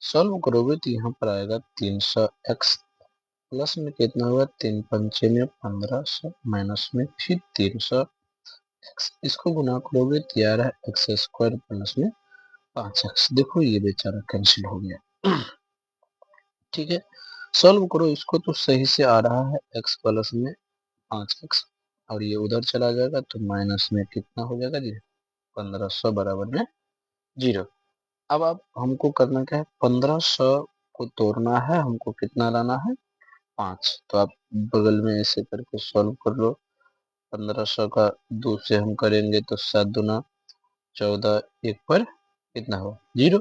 सॉल्व करोगे तो यहाँ पर आएगा 300 x प्लस में कितना होगा 3 पंचे में 1500 माइनस में फिर 300 x, इसको गुना करोगे तो आ रहा है एक्स स्क्वायर प्लस में 5x। देखो ये बेचारा कैंसिल हो गया। ठीक है, सॉल्व करो इसको तो सही से आ रहा है, x प्लस में 5x और ये उधर चला जाएगा तो माइनस में कितना हो जाएगा जी, 1500 बराबर में 0। अब आप हमको करना क्या है, 1500 को तोड़ना है, हमको कितना लाना है 5। तो आप बगल में ऐसे करके सॉल्व कर लो। 1500 का 2 से हम करेंगे तो 7 दूना 14, एक पर कितना हो 0,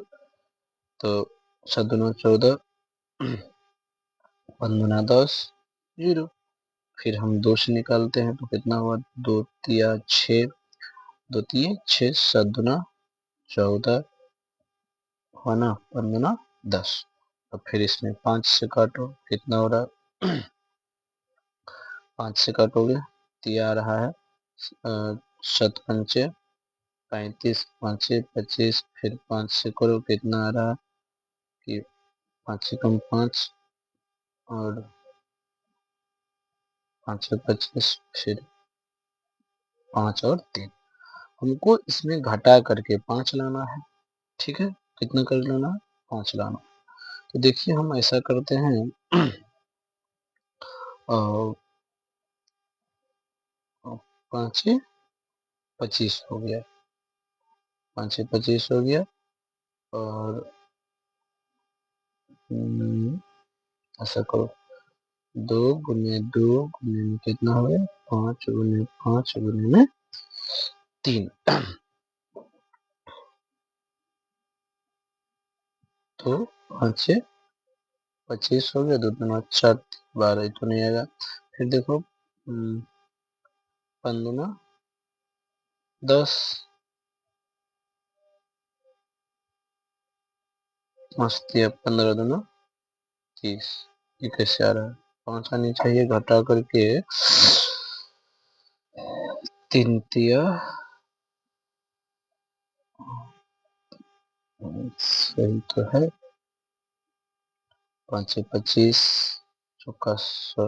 तो 7 दूना 14, 5 दूना 10, 0। फिर हम 2 से निकालते हैं तो कितना हुआ, 2 तिया 6, 2 तिये 6, 7 दूना 14 हुआ ना, 5 दूना 10। अब फिर इसमें 5 से काटो, कितना हो रहा है 5 से काटोगे तिया आ रहा है 7 पंचे 35, 5 25, फिर 5 से करो कितना आ रहा है कि 5 से कम 5 और 5 से 25, फिर 5 और 3। हमको इसमें घटा करके 5 लाना है, ठीक है, कितना कर लेना है 5 लाना। तो देखिए हम ऐसा करते हैं 5 25 हो गया, 5 25 हो गया और ऐसा करो 2 गुने 2 गुने में कितना हो गया 5 गुने 5 गुने में 3 तो 5 25 हो गया, 2 दूना 4, 12 तो नहीं आएगा। फिर देखो 5 दूना 10, 15 दूना 30। ये कैसे आ रहा है, 5 आनी चाहिए, घटा करके 3 तिया सही तो है, 5 25 चौका 100,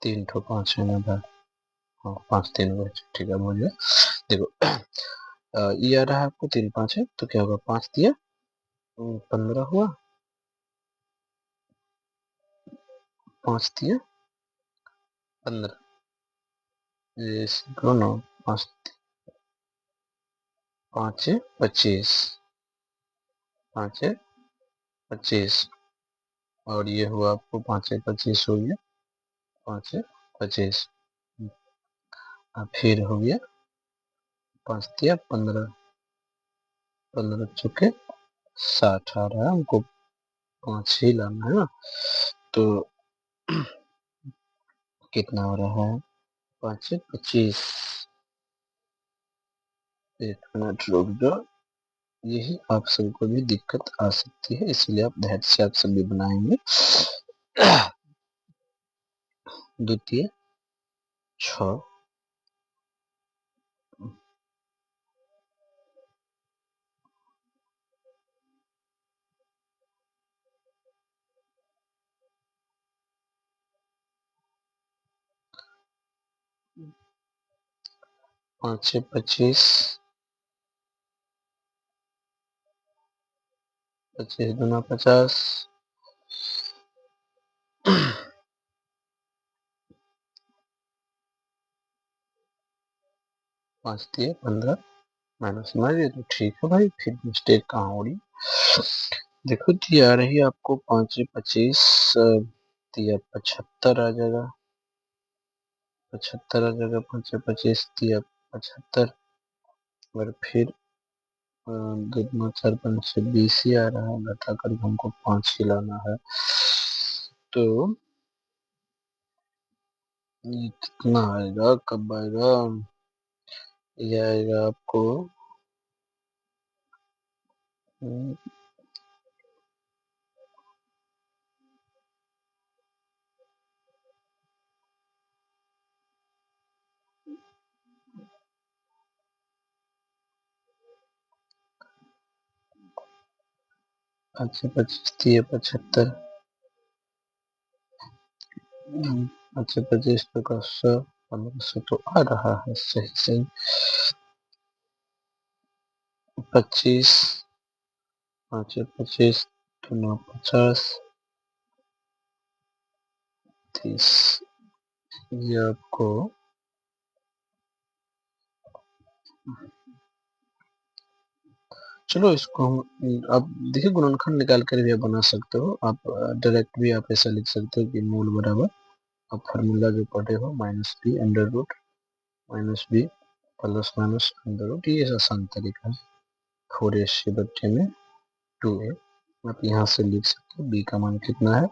3 ठो 5 है ना भाई, हाँ 5 3 बचे, ठीक है बोलिए। देखो ये आ रहा है आपको 3 5 है तो क्या होगा 5 दिया 15 हुआ, 5 दिया 15, करो ना 5 5 25, 5 25 और ये हुआ आपको 5 25 हो गया, 5 25 फिर हो गया 5 दिया 15, 15 चुके 60 आ रहा है, हमको 5 ही लाना है ना। तो कितना हो रहा है 5 25, एक मिनट रुक जाओ, यही आप सबको भी दिक्कत आ सकती है, इसलिए आप धैर्य से आप सब भी बनाएंगे। द्वितीय 6, 5 25, 25 दूना 50, 5 दिए 15 माइनस मारिए तो ठीक है भाई, फिर मिस्टेक कहाँ हो रही, देखो दिया आ रही है आपको 5 25 दिया 75 आ जाएगा, 75 आ जाएगा, 5 25 दिया 75 और फिर 2 दूना 4 5 20 ही आ रहा है, घटा कर हमको 5 ही लाना है। तो ये कितना आएगा, कब आएगा, ये आएगा आपको 5 25 दिए 75, 5 25 का 100, 1500 तो आ रहा है सही सही, 25 5 25 तो 9 50 30। ये आपको चलो इसको हम आप देखिए गुणनखंड निकाल कर भी आप बना सकते हो। आप डायरेक्ट भी आप ऐसा लिख सकते हो कि मूल बराबर आप फार्मूला जो पढ़े हो -b under root -b plus minus under root, ये आसान तरीका है। 4ac बट्टे में 2a आप यहाँ से लिख सकते हो। b का मान कितना है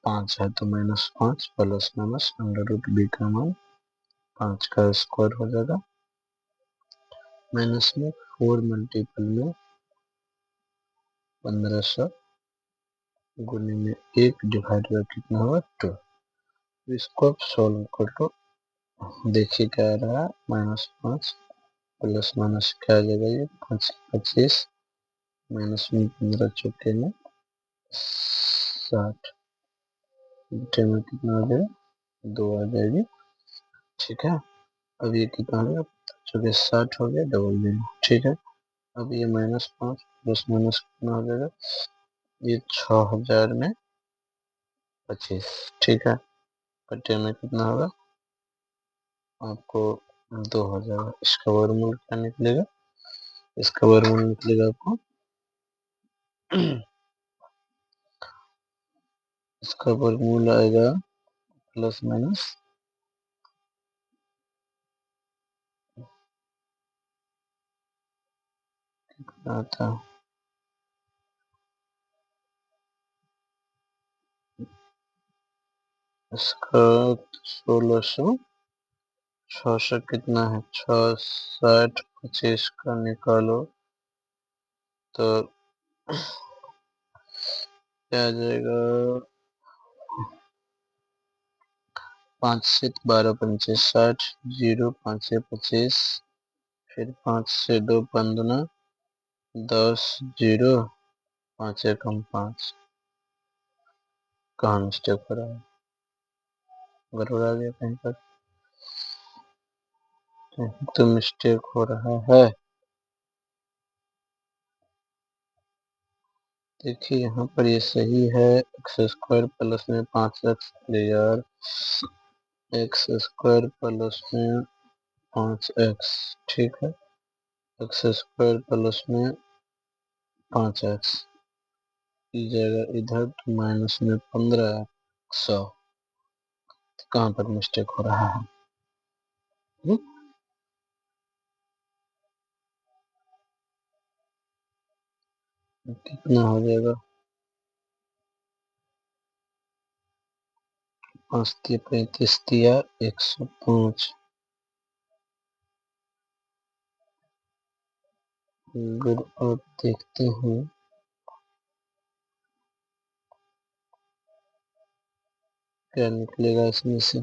5 है तो -5 plus minus under root b का मान 5 का स्क्वायर हो जाएगा। माइनस में 4 मल्टीपल में 1500 गुने में 1 डिवाइड बाय कितना होगा 2। इसको आप सॉल्व कर लो, देखिए क्या आ रहा है -5 प्लस माइनस क्या आ जाएगा ये 5 25 माइनस में 15 चौके में 60 बटे में कितना आ जाएगा 2 आ जाएगी। ठीक है, अब ये कितना आ गया चौके 60 हो गया डबल में। ठीक है, अब ये -5 प्लस माइनस कितना हो जाएगा ये 6000 में 25। ठीक है, बटे में कितना होगा आपको 2000। इसका वर्गमूल क्या निकलेगा, इसका वर्गमूल निकलेगा आपको इसका वर्गमूल आएगा प्लस माइनस आता इसका 1600 कितना है 6 60 25 का निकालो तो क्या आ जाएगा 5 से 12 पंचे 60 0 5 से 25 फिर 5 से 2 15 10 0 5 एकम 5। कहाँ मिस्टेक हो रहा है, गड़बड़ आ गया कहीं पर, तो मिस्टेक हो रहा है। देखिए यहाँ पर ये सही है एक्स स्क्वायर प्लस में 5x यार एक्स स्क्वायर प्लस में 5x। ठीक है, एक्स स्क्वायर प्लस में 5x की जगह इधर तो माइनस में 1500। कहाँ पर मिस्टेक हो रहा है कितना हो जाएगा 5 35 दिया 105। अगर आप देखते हैं क्या निकलेगा इसमें से,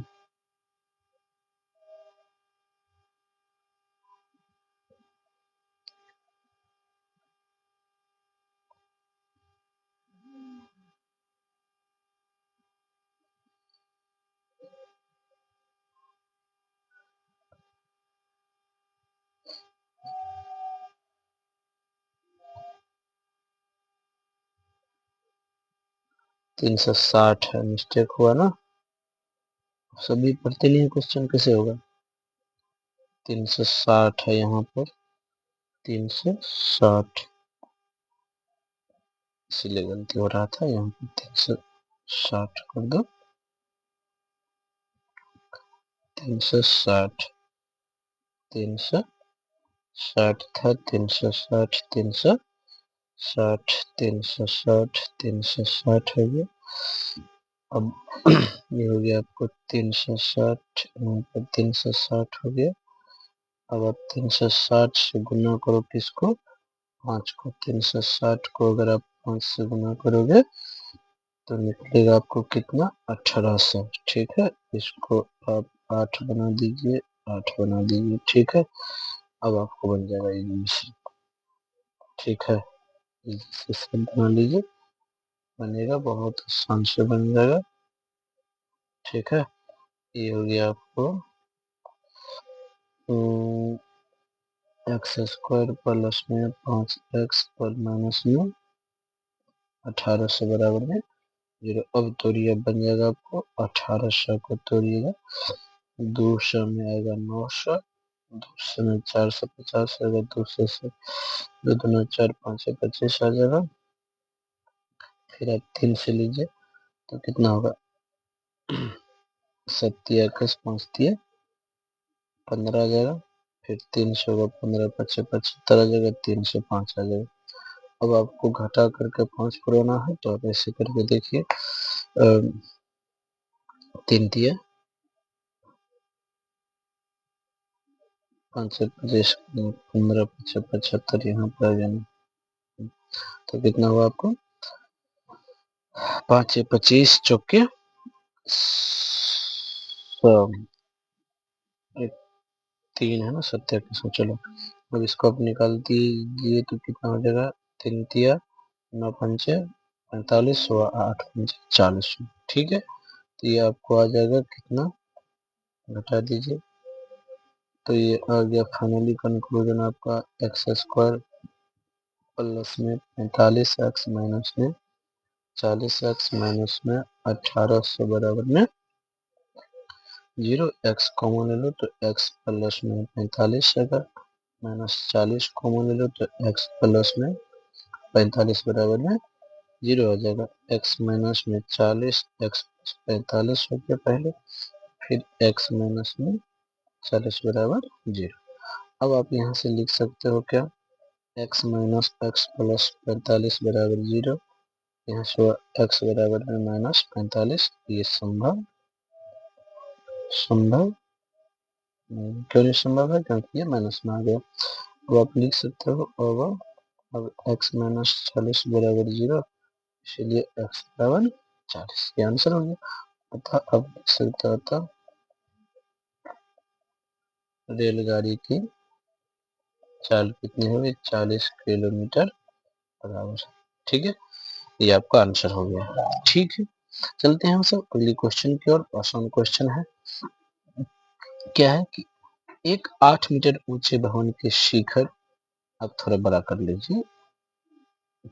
-360 है, मिस्टेक हुआ ना। सभी पढ़ते नहीं क्वेश्चन कैसे होगा, 360 है यहाँ पर 360, इसीलिए गलती हो रहा था। यहाँ पर 360 कर दो 360 360 था 360 360 360 360 हो गया। अब ये हो गया आपको 360 यहाँ पर 360 हो गया। अब आप 360 से गुना करो किसको 5 को, 360 को अगर आप 5 से गुना करोगे तो निकलेगा आपको कितना 1800। ठीक है, इसको आप 8 बना दीजिए 8 बना दीजिए। ठीक है, अब आपको बन जाएगा ये। ठीक है, इसे बना लीजिए, बनेगा बहुत आसान से बन जाएगा। ठीक है, ये हो गया आपको एक्स स्क्वायर प्लस में 5x और माइनस में 1800 बराबर में 0। अब तोड़िए, बन जाएगा आपको 1800 को तोड़िएगा 200 में आएगा 900, 200 में 450 आएगा, 200 से 2 दूना 4, 5 25 आ जाएगा। फिर आप 3 से लीजिए तो कितना होगा 7 21 5 15 आ जाएगा। फिर 3 से होगा 15 25 75 आ जाएगा, 3 से 5 आ जाएगा। अब आपको घटा करके 5 पुराना है तो आप ऐसे करके देखिए 3 दिया 5 से 25 15 25 75 यहाँ पर आ जाना। तो कितना हुआ आपको 5 से 25 चौके 3 है ना 27। चलो अब इसको आप निकाल दीजिए तो कितना हो जाएगा 3 तिया 9 पंचे 45 8 पंचे 40। ठीक है, तो ये आपको आ जाएगा कितना, घटा दीजिए तो ये आ गया फाइनली कंक्लूजन आपका एक्स स्क्वायर प्लस में 45x माइनस में 40x माइनस में 1800 बराबर में 0। x कॉमन ले लो तो x प्लस में 45 आएगा, माइनस 40 कॉमन ले लो तो x प्लस में 45 बराबर में 0 आ जाएगा। x माइनस में 40 x 45 हो गया पहले, फिर x माइनस में 40 बराबर 0। अब आप यहाँ से लिख सकते हो क्या x माइनस एक्स प्लस 45 बराबर 0, यहाँ से x बराबर में माइनस 45। ये संभव क्यों नहीं संभव है, क्योंकि ये माइनस में आ गया। अब आप लिख सकते हो अब x माइनस 40 बराबर 0, इसलिए x बराबर 40। ये आंसर हो गया। अतः अब लिख सकते हो रेलगाड़ी की चाल कितनी होगी 40 किलोमीटर बराबर। ठीक है, ये आपका आंसर हो गया। ठीक है, चलते हैं हम सब अगली क्वेश्चन की ओर। आसान क्वेश्चन है, क्या है कि एक 8 मीटर ऊंचे भवन के शिखर, आप थोड़ा बड़ा कर लीजिए।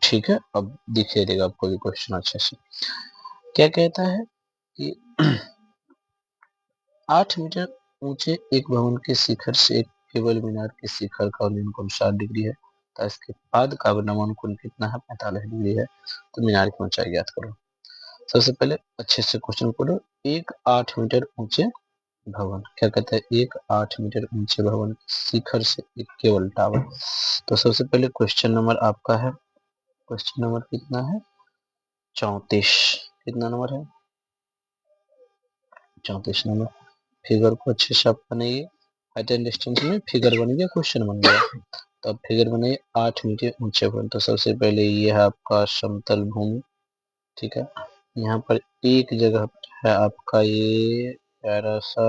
ठीक है, अब दिखाई देगा आपको ये क्वेश्चन अच्छे से। क्या कहता है कि 8 मीटर ऊंचे एक भवन के शिखर से एक केवल मीनार के शिखर का उन्नयन कोण 60 डिग्री है, तो इसके बाद का अवनमन कोण कितना है 45 डिग्री है। तो मीनार की ऊंचाई ज्ञात करो। सबसे पहले अच्छे से क्वेश्चन पढ़ो। एक 8 मीटर ऊंचे भवन, क्या कहता है एक 8 मीटर ऊंचे भवन शिखर से एक केवल टावर। तो सबसे पहले क्वेश्चन नंबर आपका है, क्वेश्चन नंबर कितना है 34। कितना नंबर है 34 नंबर। फिगर को अच्छे से आप बनाइए, हाइट एंड डिस्टेंस में फिगर बन गया, क्वेश्चन बन गया। तो अब फिगर बनाइए 8 मीटर ऊंचे भवन। तो सबसे पहले ये है आपका समतल भूमि। ठीक है, यहाँ पर एक जगह पर है आपका ये प्यारा सा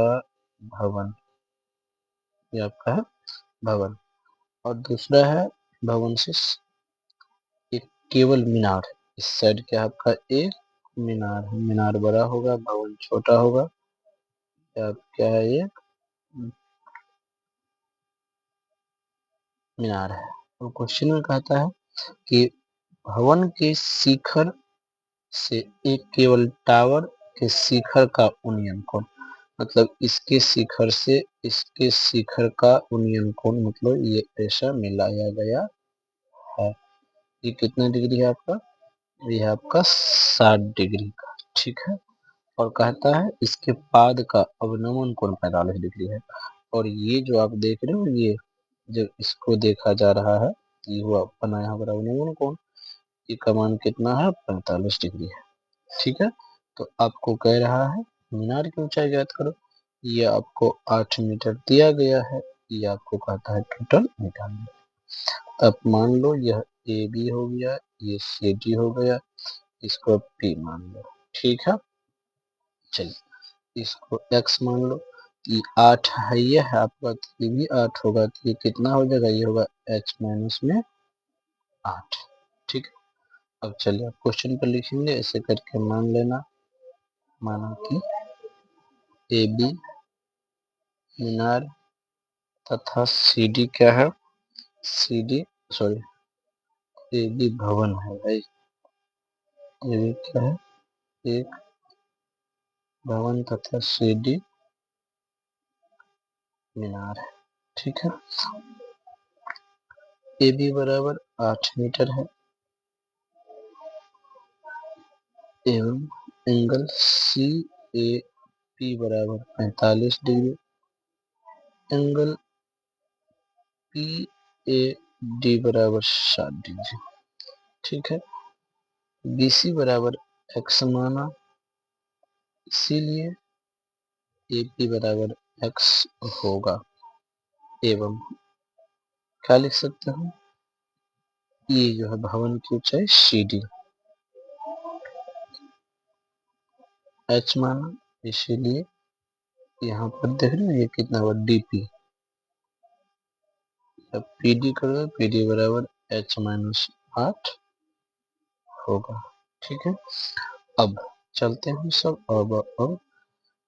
भवन, ये आपका है भवन। और दूसरा है भवन से एक केवल मीनार। इस साइड क्या है आपका एक मीनार है, मीनार बड़ा होगा भवन छोटा होगा। क्या है ये मीनार है। तो क्वेश्चन में कहता है कि भवन के शिखर से एक केवल टावर के शिखर का उन्नयन कोण, मतलब इसके शिखर से इसके शिखर का उन्नयन कोण, मतलब ये ऐसा मिलाया गया है। ये कितना डिग्री है आपका, ये है आपका 60 डिग्री का। ठीक है, और कहता है इसके पाद का अवनमन कोण 45 डिग्री है। और ये जो आप देख रहे हो, ये जो इसको देखा जा रहा है, ये हुआ बना यहाँ पर अवनमन कोण, ये का मान कितना है 45 डिग्री है। ठीक है, तो आपको कह रहा है मीनार की ऊंचाई ज्ञात करो। ये आपको 8 मीटर दिया गया है, ये आपको कहता है टोटल निकालना। अब मान लो यह ए बी हो गया, ये सी डी हो गया, इसको पी मान लो। ठीक है, चलिए इसको एक्स मान लो। ये 8 है, ये है आपका, तो ये भी 8 होगा, तो ये कितना हो जाएगा, ये होगा h माइनस में 8। ठीक है, अब चलिए आप क्वेश्चन पर लिखेंगे ऐसे करके। मान लेना, माना कि ए बी मीनार तथा सी डी क्या है C D sorry A B भवन है भाई, ये भी क्या है, एक भवन तथा सी डी मीनार है। ठीक है, ए बी बराबर 8 मीटर है एवं एंगल सी ए पी बराबर 45 degree, angle P A D बराबर 60 डिग्री। ठीक है, बी सी बराबर एक्स माना, इसीलिए ए पी बराबर एक्स होगा एवं क्या लिख सकते हैं, ये जो है भवन की ऊंचाई सी डी एच माना, इसीलिए यहाँ पर देख रहे हैं ये कितना हुआ डी पी, जब पी डी करोगे पी डी बराबर एच माइनस 8 होगा। ठीक है, अब चलते हैं सब। अब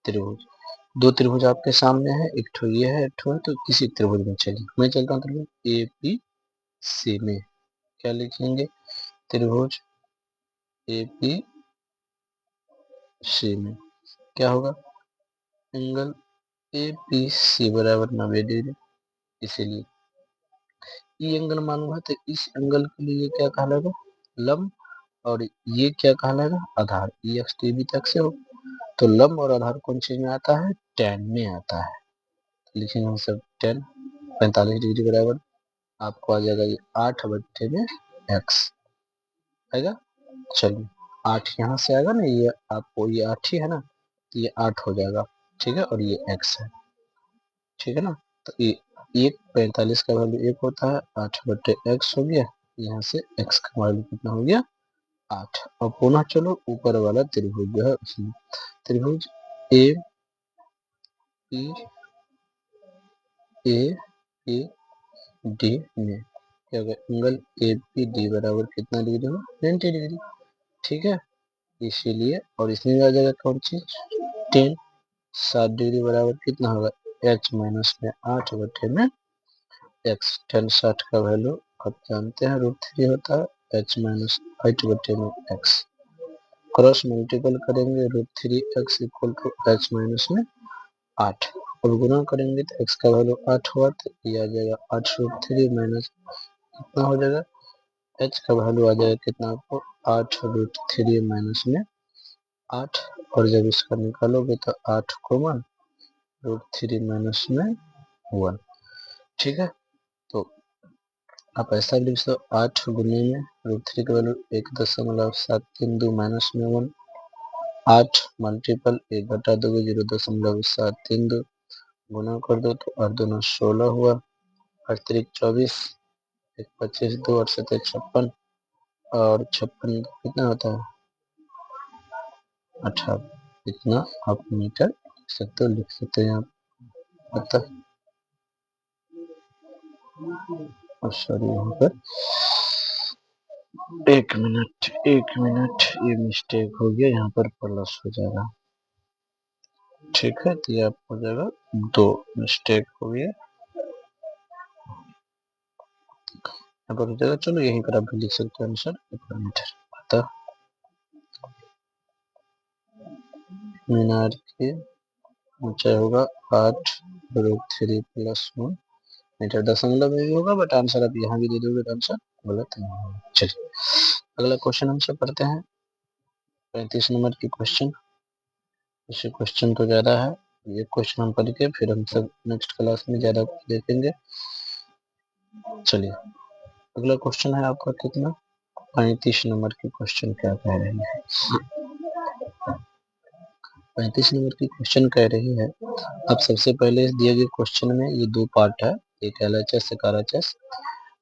त्रिभुज, दो त्रिभुज आपके सामने है, एक ठो ये है एक ठो है, तो किसी त्रिभुज में चलिए मैं चलता हूँ त्रिभुज ए पी सी में। क्या लिखेंगे, त्रिभुज ए पी सी में क्या होगा, एंगल ए पी सी बराबर 90 डिग्री, इसीलिए ये एंगल मालूम है तो इस एंगल के लिए क्या कहलाएगा, लंब, और ये क्या कहलाएगा, आधार। ई एक्स टी बी तक से हो तो लंब और आधार कौन चीज में आता है, tan में आता है। लिखेंगे हम सब tan 45 डिग्री बराबर आपको आ जाएगा ये 8 बट्टे में x आएगा। चलिए 8 यहाँ से आएगा ना, ये आपको ये 8 ही है ना, तो ये 8 हो जाएगा। ठीक है, और ये x है। ठीक है ना, तो ये एक 45 का वैल्यू 1 होता है, 8 बट्टे x हो गया, यहाँ से x का वैल्यू कितना हो गया 8। और पुनः चलो ऊपर वाला त्रिभुज जो है उसमें, त्रिभुज A P A P D में क्या होगा, एंगल ए पी डी बराबर कितना डिग्री होगा 90 डिग्री। ठीक है, इसीलिए और इसमें भी आ जाएगा कौन चीज, 10 60 डिग्री बराबर कितना होगा एच माइनस में 8 बटे में एक्स। 10 60 का वैल्यू आप जानते हैं √3 होता है, एच माइनस 8 बटे में एक्स, क्रॉस मल्टीपल करेंगे √3x equal to H minus में 8, और गुना करेंगे तो x का वैल्यू 8 हुआ तो ये आ जाएगा 8√3 माइनस कितना हो जाएगा, h का वैल्यू आ जाएगा कितना आपको 8√3 माइनस में 8, और जब इसका निकालोगे तो 8 कॉमन √3 माइनस में 1। ठीक है, तो आप ऐसा लिख सकते 8 गुने में √3 का वैल्यू 1.732 माइनस में 1, 8 मल्टीपल 1/2 0.732 गुना कर दो तो 8 दूना 16 हुआ, 8 3 24, 1 25 2 और 7 56, और 56 कितना होता है 18। इतना आप मीटर लिख सकते हो, लिख सकते हैं आप अतः, और सॉरी यहाँ पर 1 मिनट ये मिस्टेक हो गया, यहाँ पर प्लस हो जाएगा। ठीक है, तो ये आप हो जाएगा 2 मिस्टेक हो गया यहाँ पर हो जाएगा। चलो यहीं पर आप भी लिख सकते हो आंसर मीटर। अतः मीनार की ऊंचाई होगा 8√3 + 1 मीटर, दशमलव में भी होगा बट आंसर आप यहाँ भी दे दोगे तो आंसर गलत नहीं होगा। चलिए अगला क्वेश्चन हम सब पढ़ते हैं, 35 नंबर की क्वेश्चन। इसे क्वेश्चन तो ज्यादा है, ये क्वेश्चन हम पढ़ के फिर हम सब नेक्स्ट क्लास में ज्यादा देखेंगे। चलिए अगला क्वेश्चन है आपका कितना, 35 नंबर की क्वेश्चन क्या कह रही है। 35 नंबर की क्वेश्चन कह रही है, अब सबसे पहले दिए गए क्वेश्चन में ये 2 पार्ट है, एक LHS एक RHS,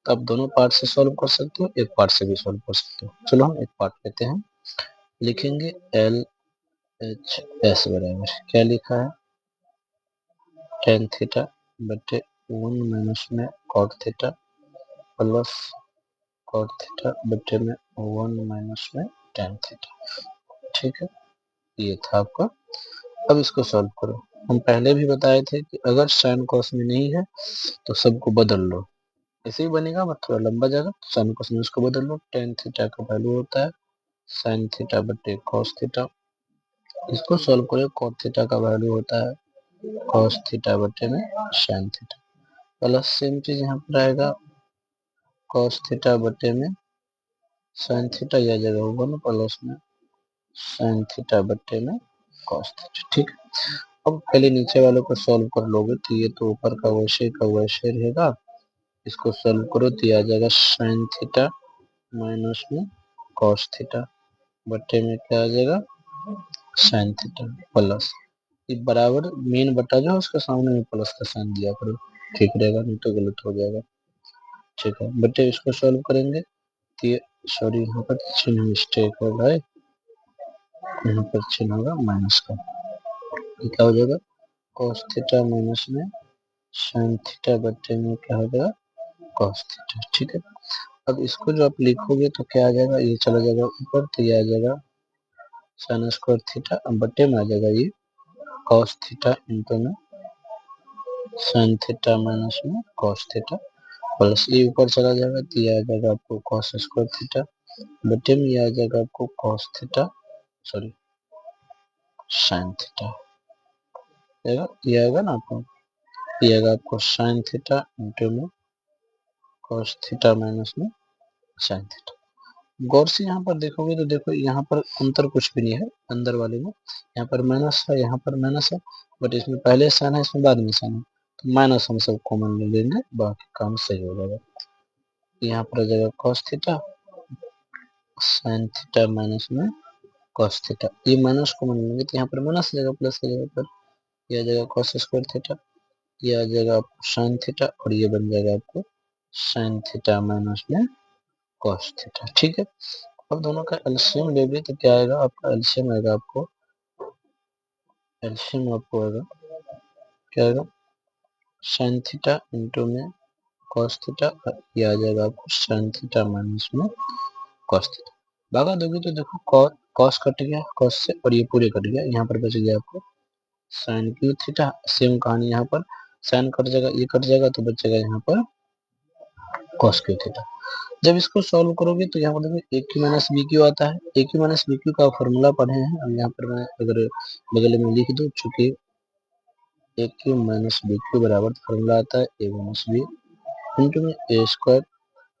तो आप दोनों पार्ट से सॉल्व कर सकते हो, एक पार्ट से भी सॉल्व कर सकते हो। चलो हम एक पार्ट लेते हैं, लिखेंगे LHS बराबर क्या लिखा है, tan थीटा बटे 1 माइनस में cot theta plus cot theta बटे में 1 माइनस में tan थीटा। ठीक है, ये था आपका। अब इसको सॉल्व करो। हम पहले भी बताए थे कि अगर साइन कॉस में नहीं है तो सबको बदल लो, ऐसे ही बनेगा बट थोड़ा लंबा जाएगा। तो साइन कोसाइनस को बदल लो, टेन थीटा का वैल्यू होता है साइन थीटा बटे कॉस थीटा। इसको सॉल्व करो, कॉट थीटा का वैल्यू होता है कॉस थीटा बटे में साइन थीटा, प्लस सेम चीज यहाँ पर आएगा कॉस थीटा बटे में साइन थीटा, यह जगह होगा ना प्लस में साइन थीटा बटे में कॉस थीटा। ठीक है, अब पहले नीचे वालों को सॉल्व कर लोगे तो ये तो ऊपर का वैसे रहेगा। इसको सॉल्व करो तो आ जाएगा साइन थीटा माइनस में कॉस थीटा बटे में क्या आ जाएगा साइन थीटा, प्लस ये बराबर मेन बटा जो है उसके सामने में प्लस का साइन दिया करो, ठीक रहेगा, नहीं तो गलत हो जाएगा। ठीक है, बटे इसको सॉल्व करेंगे तो ये सॉरी यहाँ पर चिन्ह मिस्टेक हो गए, यहाँ पर चिन्ह होगा माइनस का, क्या हो जाएगा cos थीटा माइनस में sin थीटा बटे में क्या हो जाएगा cos थीटा। ठीक है, अब इसको जो आप लिखोगे तो क्या आ जाएगा, ये चला जाएगा ऊपर तो ये आ जाएगा sin स्क्वायर थीटा, अब बटे में आ जाएगा ये cos थीटा इंटू में sin थीटा माइनस में cos थीटा, प्लस ये ऊपर चला जाएगा तो ये आ जाएगा आपको cos स्क्वायर थीटा बटे में ये आ जाएगा आपको cos theta sorry sin theta, ये आएगा ना आपको, ये आएगा आपको sin थीटा इंटू में cos थीटा माइनस में sin थीटा। गौर से यहाँ पर देखोगे तो देखो यहाँ पर अंतर कुछ भी नहीं है अंदर वाले में, यहाँ पर माइनस है यहाँ पर माइनस है, बट इसमें पहले साइन है इसमें बाद में साइन है, तो माइनस हम सब कॉमन ले लेंगे, बाकी काम सही हो जाएगा। यहाँ पर आ जाएगा cos theta sin theta minus में cos थीटा, ये माइनस कॉमन लेंगे तो यहाँ पर माइनस जगह प्लस की जगह पर ये आ जाएगा cos स्क्वायर थीटा, ये आ जाएगा आपको sin थीटा और ये बन जाएगा आपको sin थीटा माइनस में cos थीटा। ठीक है, अब दोनों का एलसीएम ले लिए तो क्या आएगा आपका एलसीएम आएगा आपको, एलसीएम आपको आएगा क्या आएगा sin थीटा इंटू में cos थीटा, ये आ जाएगा आपको sin थीटा माइनस में cos थीटा। भागा दोगे तो देखो cos कट गया cos से और ये पूरे कट गया, यहाँ पर बच गया आपको sin क्यू थीटा। सेम कहानी यहाँ पर sin कट जाएगा ये कट जाएगा तो बचेगा यहाँ पर cos क्यू थीटा। जब इसको सॉल्व करोगे तो यहाँ पर देखो ए क्यू माइनस बी क्यू आता है, ए क्यू माइनस बी क्यू का फॉर्मूला पढ़े हैं, अब यहाँ पर मैं अगर बगल में लिख दूं, चूंकि ए क्यू माइनस बी क्यू बराबर फॉर्मूला आता है ए माइनस बी इंटू में ए स्क्वायर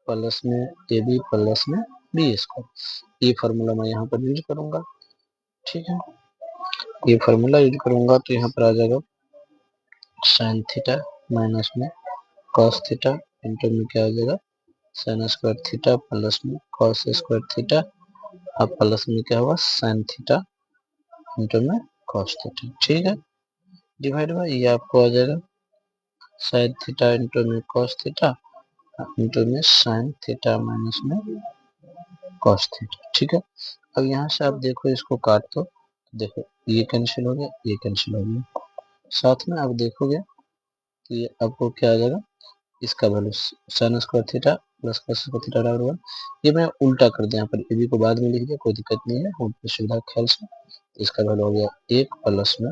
प्लस में ए बी प्लस में बी स्क्वायर, ये फार्मूला मैं यहाँ पर यूज करूंगा। ठीक है, ये फार्मूला यूज करूंगा तो यहाँ पर आ जाएगा साइन थीटा माइनस में कॉस थीटा इंटू में क्या आ जाएगा साइन स्क्वायर थीटा प्लस में कॉस स्क्वायर थीटा, अब प्लस में क्या होगा साइन थीटा इंटू में कॉस थीटा। ठीक है, डिवाइड बाय ये आपको आ जाएगा साइन थीटा इंटू में कॉस थीटा इंटू में साइन थीटा माइनस में कॉस थीटा। ठीक है, अब यहाँ से आप देखो इसको काट दो, देखो ये कैंसिल हो गया ये कैंसिल हो गया, साथ में आप देखोगे तो ये आपको क्या आ जाएगा इसका value sine square theta plus cos square theta बराबर 1, ये मैं उल्टा कर दिया यहाँ पर ए बी को बाद में लिख दिया, कोई दिक्कत नहीं है, हम सुविधा ख्याल से। इसका वैल्यू हो गया 1 प्लस में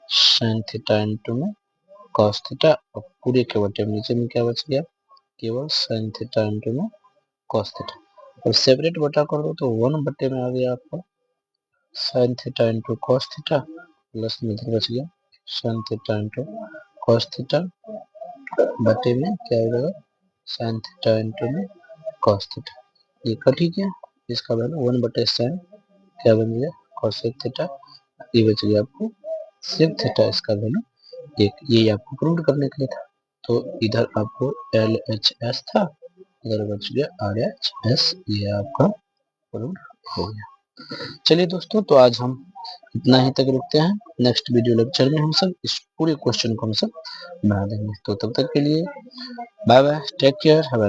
साइन थीटा इंटू में कॉस थीटा और पूरे के बटे में नीचे में क्या बच गया केवल साइन थीटा इंटू में कॉस थीटा, और सेपरेट बटा कर दो तो 1 बटे में आ गया आपका sine theta into cos theta plus में इधर बच गया sine theta into cos theta बटे में क्या हो जाएगा साइन थीटा इंटू में कॉस थीटा, ये कट ही गया, इसका वैल्यू 1 बटे साइन क्या बन गया कॉसेक थीटा, ये बच गया आपको सेक थीटा, इसका वैल्यू 1, ये आपको प्रूव करने के लिए था। तो इधर आपको एल एच एस था, इधर बच गया आर एच एस, ये आपका प्रूव हो गया। चलिए दोस्तों, तो आज हम इतना ही तक रुकते हैं, नेक्स्ट वीडियो लेक्चर में हम सब इस पूरे क्वेश्चन को हम सब बना देंगे। तो तब तक के लिए bye bye, take care, have